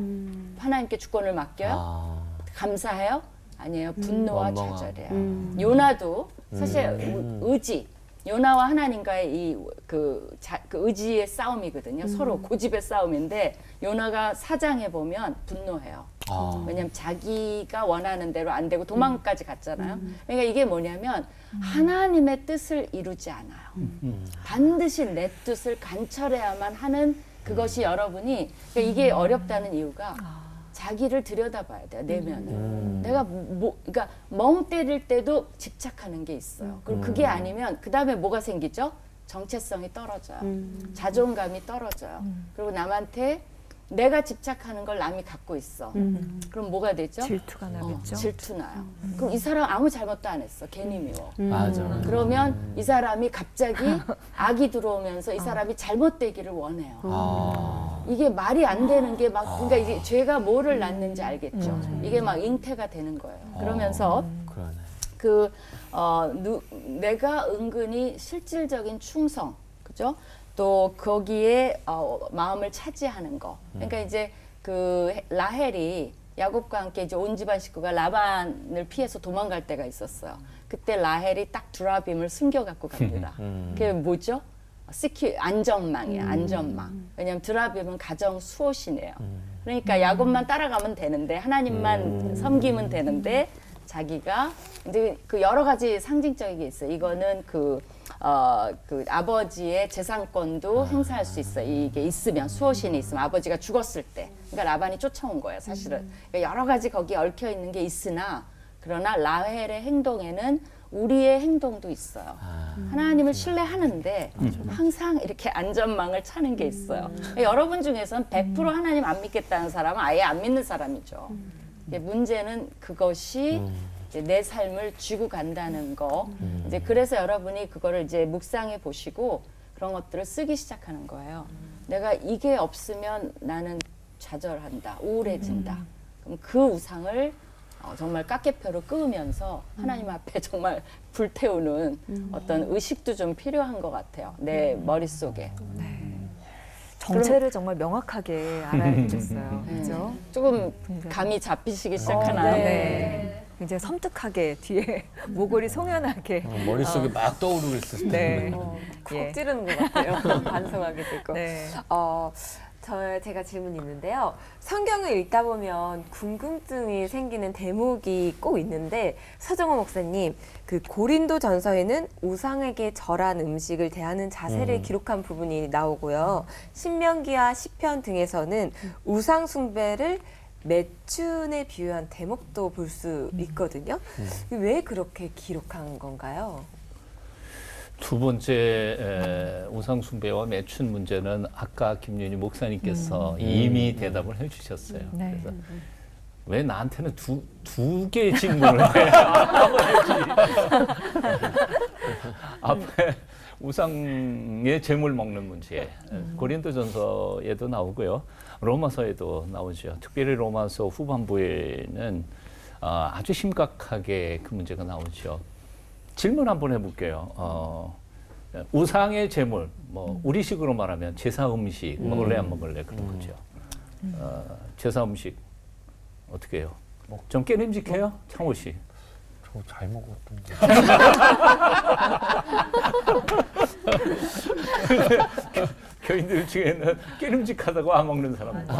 하나님께 주권을 맡겨요? 감사해요? 아니에요. 분노와
원망하고.
좌절해요. 요나도 사실 의지, 요나와 하나님과의 그 의지의 싸움이거든요. 서로 고집의 싸움인데 요나가 4장에 보면 분노해요. 왜냐하면 자기가 원하는 대로 안 되고 도망까지 갔잖아요. 그러니까 이게 뭐냐면 하나님의 뜻을 이루지 않아요. 반드시 내 뜻을 관철해야만 하는 그것이 여러분이 그러니까 이게 어렵다는 이유가 자기를 들여다봐야 돼요. 내면을. 내가 그러니까 멍 때릴 때도 집착하는 게 있어요. 그리고 그게 아니면 그 다음에 뭐가 생기죠? 정체성이 떨어져요. 자존감이 떨어져요. 그리고 남한테 내가 집착하는 걸 남이 갖고 있어. 그럼 뭐가 되죠?
질투가 나겠죠.
질투 나요. 그럼 이 사람 아무 잘못도 안 했어. 괜히 미워.
맞아.
그러면 이 사람이 갑자기 악이 들어오면서 이 사람이 잘못되기를 원해요. 이게 말이 안 되는 게 막, 그러니까 이게 죄가 뭐를 낳는지 알겠죠. 이게 막 잉태가 되는 거예요. 그러면서
그러네.
내가 은근히 실질적인 충성, 그죠? 또 거기에 마음을 차지하는 거. 그러니까 이제 그 라헬이 야곱과 함께 이제 온 집안 식구가 라반을 피해서 도망갈 때가 있었어요. 그때 라헬이 딱 드라빔을 숨겨 갖고 갑니다. 그게 뭐죠? 안전망이에요. 안전망. 왜냐하면 드라빔은 가정 수호신이에요. 그러니까 야곱만 따라가면 되는데 하나님만 섬기면 되는데 자기가 이제 그 여러 가지 상징적인 게 있어요. 이거는 그 아버지의 재산권도 행사할 수 있어요. 이게 있으면 수호신이 있으면 아버지가 죽었을 때. 그러니까 라반이 쫓아온 거예요, 사실은. 그러니까 여러 가지 거기에 얽혀 있는 게 있으나 그러나 라헬의 행동에는 우리의 행동도 있어요. 하나님을 신뢰하는데 항상 이렇게 안전망을 차는 게 있어요. 여러분 중에서는 100% 하나님 안 믿겠다는 사람은 아예 안 믿는 사람이죠. 문제는 그것이 이제 내 삶을 쥐고 간다는 거. 이제 그래서 여러분이 그거를 이제 묵상해 보시고 그런 것들을 쓰기 시작하는 거예요. 내가 이게 없으면 나는 좌절한다, 우울해진다. 그럼 그 우상을 정말 깎개표로 끄면서 하나님 앞에 정말 불태우는 어떤 의식도 좀 필요한 것 같아요. 내 머릿속에.
정체를 정말 명확하게 알아야겠어요. 그렇죠?
조금 감이 잡히시기 시작하나요?
네. 굉장히 섬뜩하게 뒤에 모골이 송연하게.
머릿속에 막 떠오르고 있을 때.
네.
콕 찌르는 것 같아요. 반성하게 되고.
네.
제가 질문이 있는데요. 성경을 읽다 보면 궁금증이 생기는 대목이 꼭 있는데 서정호 목사님, 그 고린도 전서에는 우상에게 절한 음식을 대하는 자세를 기록한 부분이 나오고요. 신명기와 시편 등에서는 우상 숭배를 매춘에 비유한 대목도 볼 수 있거든요. 왜 그렇게 기록한 건가요?
두 번째 우상 숭배와 매춘 문제는 아까 김윤희 목사님께서 이미 대답을 해주셨어요.
네.
그래서 왜 나한테는 두 개의 질문을 해? 앞에 우상의 재물 먹는 문제, 고린도전서에도 나오고요, 로마서에도 나오죠. 특별히 로마서 후반부에는 아주 심각하게 그 문제가 나오죠. 질문 한번 해볼게요. 우상의 제물, 뭐 우리식으로 말하면 제사 음식 먹을래 안 먹을래 그런 거죠. 제사 음식 어떻게 해요? 좀 깨름직해요, 창호 씨?
저 잘 먹었던데.
교인들 중에는 깨름직하다고 안 먹는 사람도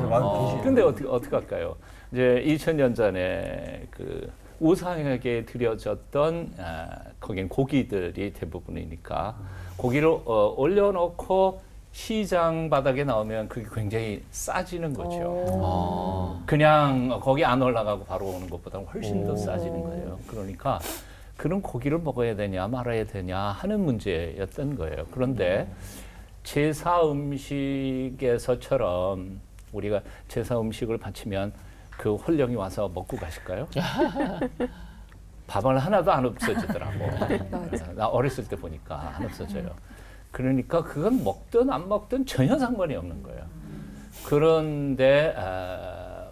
맞아.
근데 어떻게 할까요? 이제 2000년 전에 그 우상에게 드려졌던 거긴 고기들이 대부분이니까 고기를 올려놓고 시장 바닥에 나오면 그게 굉장히 싸지는 거죠. 그냥 거기 안 올라가고 바로 오는 것보다는 훨씬 더 싸지는 거예요. 그러니까 그런 고기를 먹어야 되냐 말아야 되냐 하는 문제였던 거예요. 그런데 제사 음식에서처럼 우리가 제사 음식을 바치면 그 홀령이 와서 먹고 가실까요? 밥을 하나도 안 없어지더라고. 나 어렸을 때 보니까 안 없어져요. 그러니까 그건 먹든 안 먹든 전혀 상관이 없는 거예요. 그런데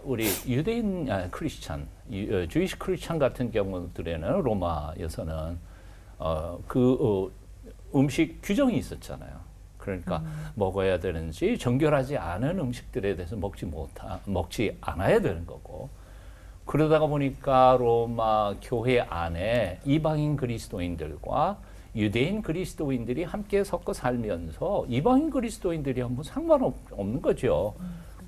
우리 유대인 크리스찬, 주이시 크리스찬 같은 경우들에는 로마에서는 음식 규정이 있었잖아요. 그러니까 먹어야 되는지 정결하지 않은 음식들에 대해서 먹지 않아야 되는 거고, 그러다가 보니까 로마 교회 안에 이방인 그리스도인들과 유대인 그리스도인들이 함께 섞어 살면서 이방인 그리스도인들이 아무 상관없는 거죠.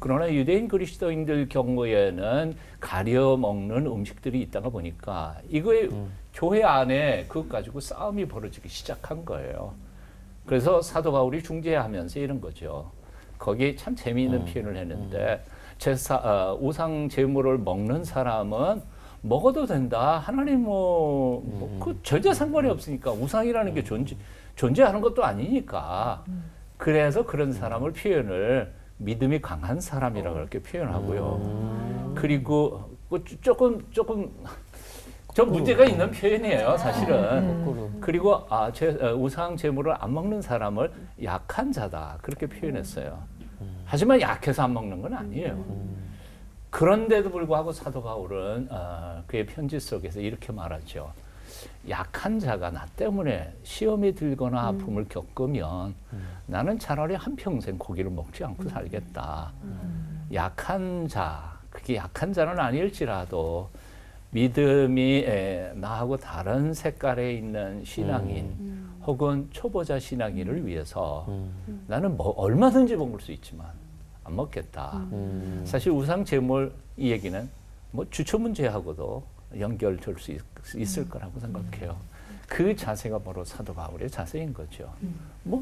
그러나 유대인 그리스도인들 경우에는 가려 먹는 음식들이 있다가 보니까 이거에 교회 안에 그것 가지고 싸움이 벌어지기 시작한 거예요. 그래서 사도 바울이 중재하면서 이런 거죠. 거기에 참 재미있는 표현을 했는데 우상 제물을 먹는 사람은 먹어도 된다. 하나님 그 절대 상관이 없으니까 우상이라는 게 존재하는 것도 아니니까. 그래서 그런 사람을 표현을 믿음이 강한 사람이라고 그렇게 표현하고요. 그리고 조금 좀 문제가 있는 표현이에요, 사실은. 그리고 우상 제물을 안 먹는 사람을 약한 자다 그렇게 표현했어요. 하지만 약해서 안 먹는 건 아니에요. 그런데도 불구하고 사도 바울은 그의 편지 속에서 이렇게 말하죠. 약한 자가 나 때문에 시험이 들거나 아픔을 겪으면 나는 차라리 한평생 고기를 먹지 않고 살겠다. 약한 자, 그게 약한 자는 아닐지라도 믿음이 나하고 다른 색깔에 있는 신앙인 혹은 초보자 신앙인을 위해서 나는 얼마든지 먹을 수 있지만 안 먹겠다. 사실 우상 제물 이 얘기는 주처 문제하고도 연결될 수 있을 거라고 생각해요. 그 자세가 바로 사도 바울의 자세인 거죠.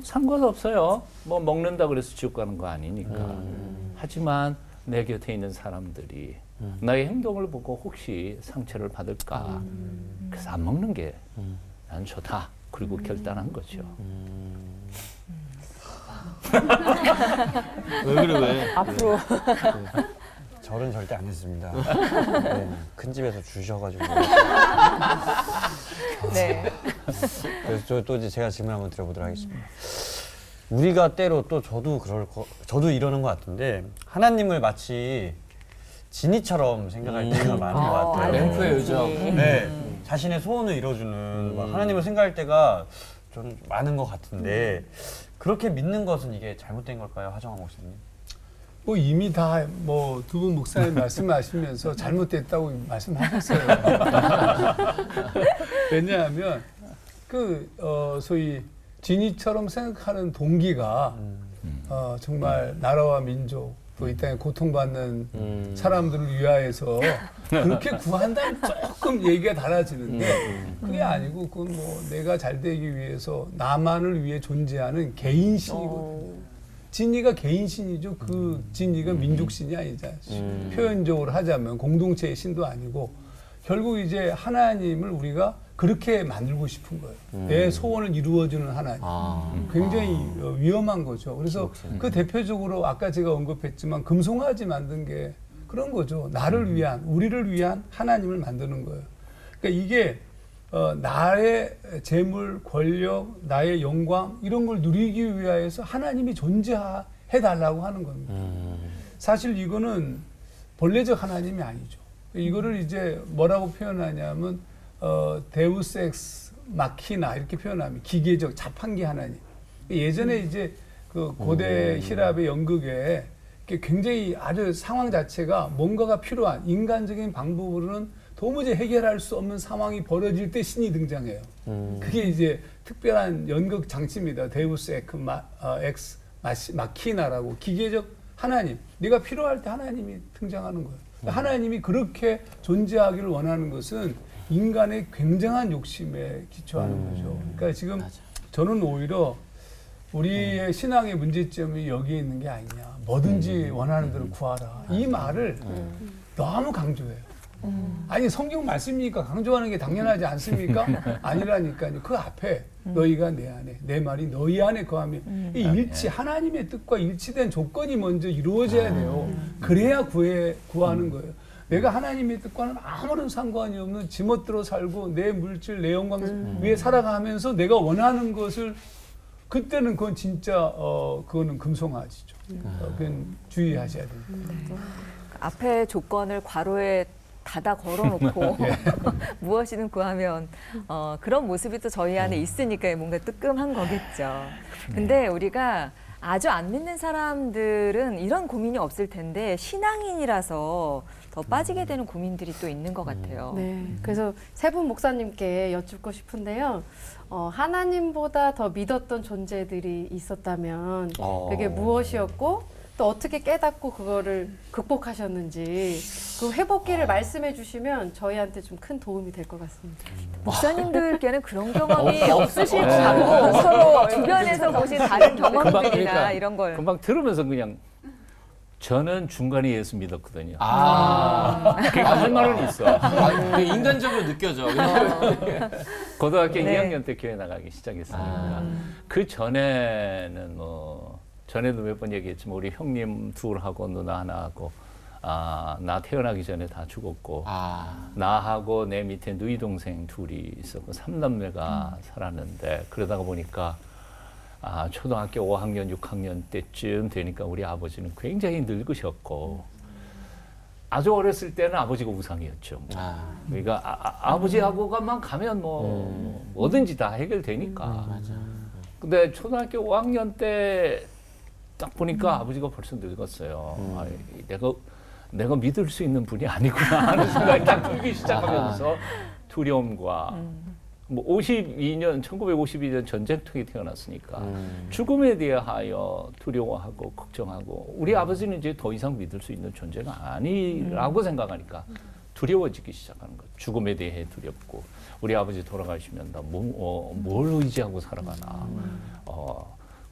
상관없어요. 먹는다 그래서 지옥 가는 거 아니니까. 하지만 내 곁에 있는 사람들이 나의 행동을 보고 혹시 상처를 받을까. 그래서 안 먹는 게 난 좋다. 그리고 결단한 거죠.
왜 그래 왜?
앞으로.
절은 절대 안 했습니다. 큰 집에서 주셔가지고.
네.
그래서 또 이제 제가 질문 한번 드려보도록 하겠습니다. 우리가 때로 또 저도 이러는 것 같은데 하나님을 마치 지니처럼 생각할 때가 많은 것 같아요.
램프의 요정.
네, 자신의 소원을 이뤄주는 하나님을 생각할 때가 저는 많은 것 같은데 그렇게 믿는 것은 이게 잘못된 걸까요, 하정화 목사님?
이미 다 두 분 목사님 말씀하시면서 잘못됐다고 말씀하셨어요. 왜냐하면 소위 진이처럼 생각하는 동기가 정말 나라와 민족 또 이 땅에 고통받는 사람들을 위하여서 그렇게 구한다면 조금 얘기가 달라지는데 그게 아니고 그건 내가 잘 되기 위해서 나만을 위해 존재하는 개인신이거든요. 진리가 개인신이죠. 그 진리가 민족신이 아니잖아요. 표현적으로 하자면 공동체의 신도 아니고 결국 이제 하나님을 우리가 그렇게 만들고 싶은 거예요. 내 소원을 이루어주는 하나님. 굉장히 위험한 거죠. 그래서 그 대표적으로 아까 제가 언급했지만 금송아지 만든 게 그런 거죠. 나를 위한, 우리를 위한 하나님을 만드는 거예요. 그러니까 이게 나의 재물, 권력, 나의 영광 이런 걸 누리기 위해서 하나님이 존재해달라고 하는 겁니다. 사실 이거는 본래적 하나님이 아니죠. 이거를 이제 뭐라고 표현하냐면 데우스 엑스 마키나 이렇게 표현하면 기계적 자판기 하나님. 예전에 이제 그 고대 힐랍의 연극에 굉장히 아주 상황 자체가 뭔가가 필요한 인간적인 방법으로는 도무지 해결할 수 없는 상황이 벌어질 때 신이 등장해요. 그게 이제 특별한 연극 장치입니다. 데우스 엑스 마키나라고 기계적 하나님. 네가 필요할 때 하나님이 등장하는 거예요. 하나님이 그렇게 존재하기를 원하는 것은 인간의 굉장한 욕심에 기초하는 거죠. 그러니까 지금 저는 오히려 우리의 신앙의 문제점이 여기에 있는 게 아니냐. 뭐든지 원하는 대로 구하라. 이 말을 너무 강조해요. 아니 성경 말씀이니까 강조하는 게 당연하지 않습니까? 아니라니까요. 그 앞에 너희가 내 안에, 내 말이 너희 안에 거하면 이 하나님의 뜻과 일치된 조건이 먼저 이루어져야 돼요. 그래야 구하는 거예요. 내가 하나님의 뜻과는 아무런 상관이 없는 지멋대로 살고 내 물질, 내 영광 위에 살아가면서 내가 원하는 것을 그때는 그건 진짜 그거는 금송아지죠. 그건 주의하셔야 됩니다.
앞에 조건을 괄호에 닫아 걸어놓고 무엇이든 구하면 그런 모습이 또 저희 안에 있으니까 뭔가 뜨끔한 거겠죠. 근데 우리가 아주 안 믿는 사람들은 이런 고민이 없을 텐데 신앙인이라서 더 빠지게 되는 고민들이 또 있는 것 같아요.
네, 그래서 세 분 목사님께 여쭙고 싶은데요. 하나님보다 더 믿었던 존재들이 있었다면 그게 무엇이었고 또 어떻게 깨닫고 그거를 극복하셨는지 그 회복기를 말씀해 주시면 저희한테 좀 큰 도움이 될 것 같습니다.
목사님들께는 그런 경험이 없으실 것 같고 서로 주변에서 보신 다른 경험들이나
그러니까
이런 걸
금방 들으면서 그냥 저는 중간에 예수 믿었거든요.
그러니까
할 말은 있어.
그 인간적으로 느껴져.
고등학교
네.
2학년 때 교회 나가기 시작했으니까 그 전에는 뭐 전에도 몇 번 얘기했지만 우리 형님 둘하고 누나 하나하고 나 태어나기 전에 다 죽었고 나하고 내 밑에 누이 동생 둘이 있었고 3남매가 살았는데 그러다가 보니까 초등학교 5학년, 6학년 때쯤 되니까 우리 아버지는 굉장히 늙으셨고 아주 어렸을 때는 아버지가 우상이었죠. 그러니까 아버지하고만 가면 뭐 뭐든지 다 해결되니까. 근데 초등학교 5학년 때 딱 보니까 아버지가 벌써 늙었어요. 내가 믿을 수 있는 분이 아니구나 하는 생각이 딱 들기 시작하면서 두려움과 뭐 1952년 전쟁통에 태어났으니까 죽음에 대하여 두려워하고 걱정하고 우리 아버지는 이제 더 이상 믿을 수 있는 존재가 아니라고 생각하니까 두려워지기 시작하는 거죠. 죽음에 대해 두렵고 우리 아버지 돌아가시면 나 뭘 의지하고 살아가나.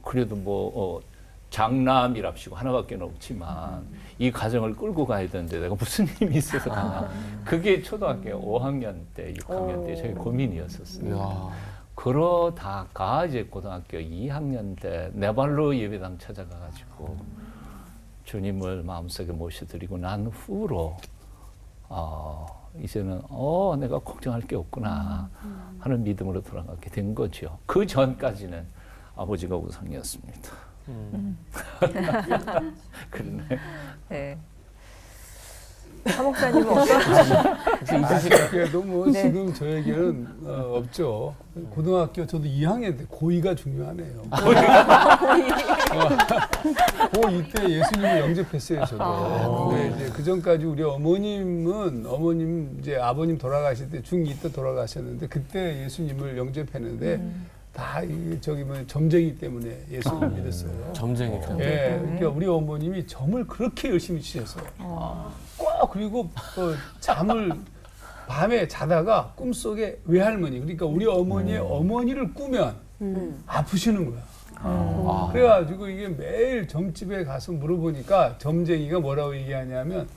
그래도 뭐 장남이랍시고 하나밖에 없지만 이 가정을 끌고 가야 되는데 내가 무슨 힘이 있어서 가나. 그게 초등학교 5학년 때, 6학년 때 저희 고민이었었어요. 그러다가 이제 고등학교 2학년 때 내 발로 예배당 찾아가가지고 주님을 마음속에 모셔드리고 난 후로 이제는 내가 걱정할 게 없구나 하는 믿음으로 돌아가게 된 거죠. 그 전까지는 아버지가 우상이었습니다. 그러네.
네. 하 목사님은 어떠세요?
그래도 뭐
네.
지금 저에게는 없죠. 고등학교 저도 2학년 때 고2가 중요하네요. 고2 때 예수님을 영접했어요, 저도. 근데 이제 그 전까지 우리 어머님 이제 아버님 돌아가실 때 중2 때 돌아가셨는데 그때 예수님을 영접했는데 다 점쟁이 때문에 예수를 믿었어요.
점쟁이 때문에.
예, 그러니까 우리 어머님이 점을 그렇게 열심히 치셨어요. 꼭 그리고 잠을 밤에 자다가 꿈속에 외할머니, 그러니까 우리 어머니의 어머니를 꾸면 아프시는 거야. 그래가지고 이게 매일 점집에 가서 물어보니까 점쟁이가 뭐라고 얘기하냐면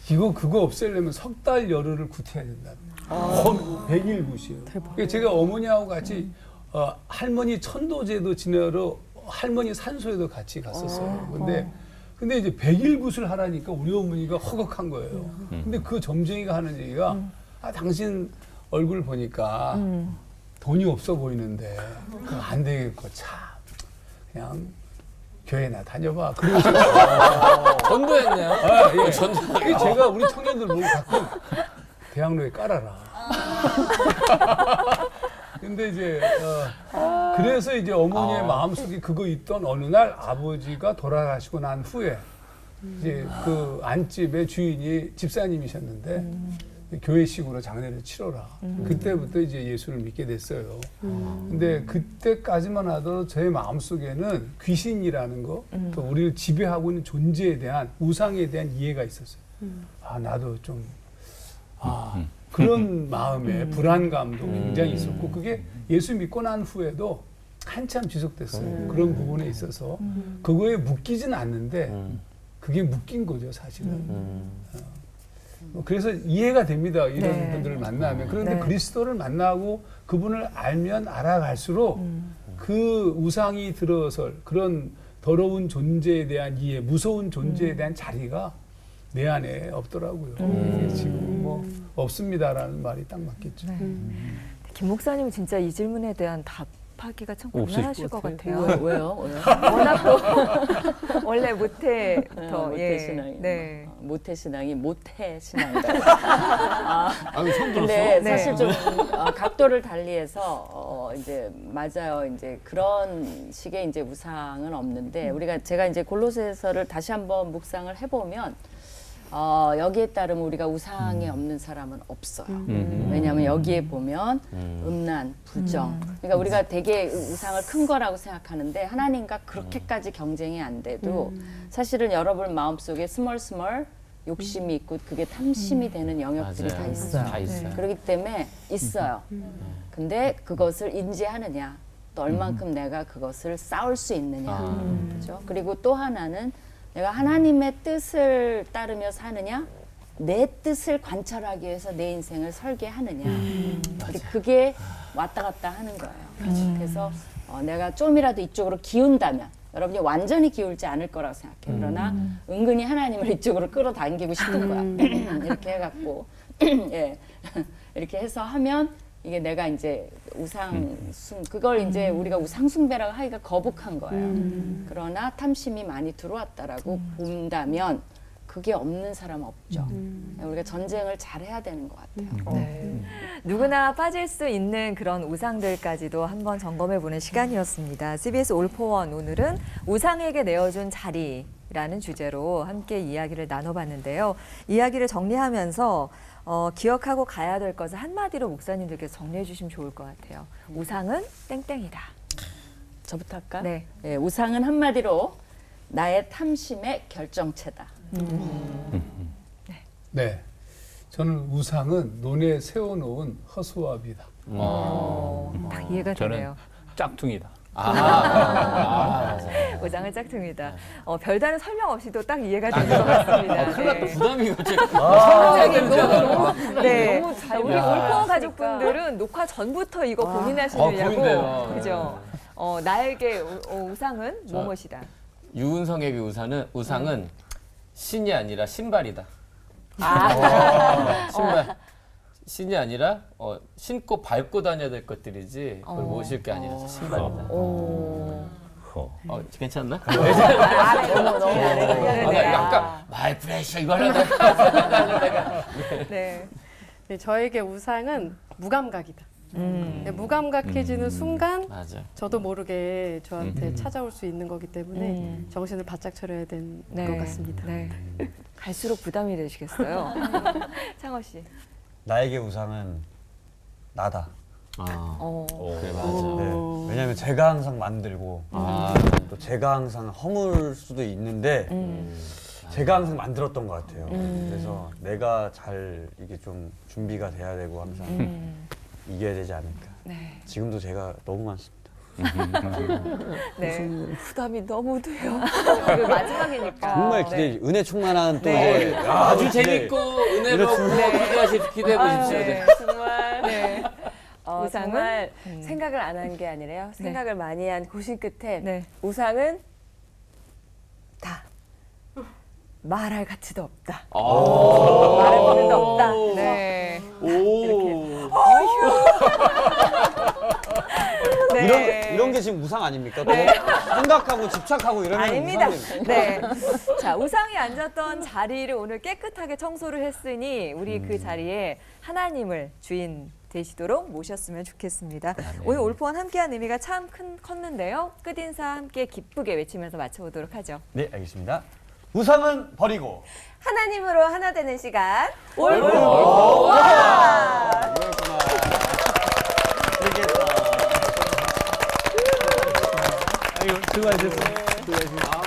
그거 없애려면 석 달 열흘을 구태야 된다. 100일 굿이요. 제가 어머니하고 같이 할머니 천도제도 지내러 할머니 산소에도 같이 갔었어요. 근데 이제 100일 굿을 하라니까 우리 어머니가 허걱한 거예요. 근데 그 점쟁이가 하는 얘기가 당신 얼굴 보니까 돈이 없어 보이는데 그럼 안 되겠고 참 그냥 교회나 다녀봐. 그러셨어요.
전도했네요.
예. 제가 우리 청년들 보고 가끔 대학로에 깔아라. 근데 이제 그래서 이제 어머니의 마음속에 그거 있던 어느 날 아버지가 돌아가시고 난 후에 이제 그 안집의 주인이 집사님이셨는데 교회식으로 장례를 치러라. 그때부터 이제 예수를 믿게 됐어요. 근데 그때까지만 하더라도 제 마음속에는 귀신이라는 거, 또 우리를 지배하고 있는 존재에 대한 우상에 대한 이해가 있었어요. 나도 좀 그런 마음에 불안감도 굉장히 있었고 그게 예수 믿고 난 후에도 한참 지속됐어요. 그런 부분에 있어서 그거에 묶이진 않는데 그게 묶인 거죠, 사실은. 그래서 이해가 됩니다. 이런 분들을 만나면. 그런데 그리스도를 만나고 그분을 알면 알아갈수록 그 우상이 들어설 그런 더러운 존재에 대한 이해, 무서운 존재에 대한 자리가 내 안에 없더라고요. 지금 뭐 없습니다라는 말이 딱 맞겠죠.
김 목사님은 진짜 이 질문에 대한 답하기가 참 곤란하실 것 같아요.
왜요?
워낙 또 원래 모태부터
모태신앙이
네.
모태신앙이 모태신앙인가요?
처음 들었어.
근데
네.
사실 좀 각도를 달리해서 이제 맞아요. 이제 그런 식의 이제 우상은 없는데 제가 이제 골로새서를 다시 한번 묵상을 해보면 여기에 따르면 우리가 우상이 없는 사람은 없어요. 왜냐하면 여기에 보면 음란, 부정. 그러니까 우리가 되게 우상을 큰 거라고 생각하는데 하나님과 그렇게까지 경쟁이 안 돼도 사실은 여러분 마음속에 스멀스멀 욕심이 있고 그게 탐심이 되는 영역들이
맞아요.
다 있어요.
다 있어요.
그렇기 때문에 있어요. 근데 그것을 인지하느냐, 또 얼만큼 내가 그것을 싸울 수 있느냐, 그죠? 그리고 또 하나는 내가 하나님의 뜻을 따르며 사느냐, 내 뜻을 관철하기 위해서 내 인생을 설계하느냐. 근데 그게 왔다 갔다 하는 거예요. 그래서 내가 좀이라도 이쪽으로 기운다면, 여러분이 완전히 기울지 않을 거라고 생각해요. 그러나 은근히 하나님을 이쪽으로 끌어당기고 싶은 거야. 이렇게 해갖고 예. 이렇게 해서 하면 이게 내가 이제 그걸 이제 우리가 우상숭배라고 하기가 거북한 거예요. 그러나 탐심이 많이 들어왔다라고 본다면 그게 없는 사람 없죠. 우리가 전쟁을 잘 해야 되는 것 같아요.
네. 누구나 빠질 수 있는 그런 우상들까지도 한번 점검해보는 시간이었습니다. CBS 올포원 오늘은 우상에게 내어준 자리라는 주제로 함께 이야기를 나눠봤는데요. 이야기를 정리하면서 기억하고 가야 될 것을 한마디로 목사님들께서 정리해 주시면 좋을 것 같아요. 우상은 땡땡이다.
저부터 할까?
네.
예, 우상은 한마디로 나의 탐심의 결정체다.
네. 저는 우상은 논에 세워놓은 허수아비다.
딱 이해가
저는
되네요.
짝퉁이다.
맞아요.
우상은 짝퉁이다. 별다른 설명 없이도 딱 이해가 되는 것 같습니다.
큰일 났다. 부담이 갑자기.
네.
너무 잘
우리 올포 가족분들은 녹화 전부터 이거 고민하시느냐고.
고민돼요.
그죠? 나에게 우상은 무엇이다.
유은성에게 우상은 신이 아니라 신발이다. 신발. 신이 아니라 신고 밟고 다녀야 될 것들이지 그걸 모실 게 아니라서 신발이다. 괜찮나? 나 약간 마이 프레셔 이거 하려다가
네.
네, 저에게 우상은 무감각이다. 네, 무감각해지는 순간
맞아.
저도 모르게 저한테 찾아올 수 있는 거기 때문에 정신을 바짝 차려야 되는 것 같습니다.
네. 갈수록 부담이 되시겠어요. 창업 씨.
나에게 우상은 나다.
그래 맞아.
네. 왜냐하면 제가 항상 만들고 또 제가 항상 허물 수도 있는데 제가 항상 만들었던 것 같아요. 그래서 내가 잘 이게 좀 준비가 돼야 되고 항상 이겨야 되지 않을까.
네.
지금도 제가 너무 많습니다.
네.
부담이 너무 돼요.
이거 마지막이니까.
정말 기대, 은혜 충만한 또
네.
이제
아주
기대.
재밌고 은혜롭고 기대해 보십시오.
네.
정말
네. 우상은?
정말 생각을 안 한 게 아니라요. 생각을 많이 한 고심 끝에
네.
우상은 다 말할 가치도 없다.
말할
필요도 없다.
네.
이런 게 지금 우상 아닙니까? 또 생각하고 집착하고 이러면
아닙니다.
우상이-
네. 자, 우상이 앉았던 자리를 오늘 깨끗하게 청소를 했으니 우리 그 자리에 하나님을 주인 되시도록 모셨으면 좋겠습니다. 오늘 올포원 함께한 의미가 참 컸는데요. 끝인사 함께 기쁘게 외치면서 마쳐보도록 하죠.
네, 알겠습니다. 우상은 버리고
하나님으로 하나 되는 시간.
되겠다.
수고하셨습니다.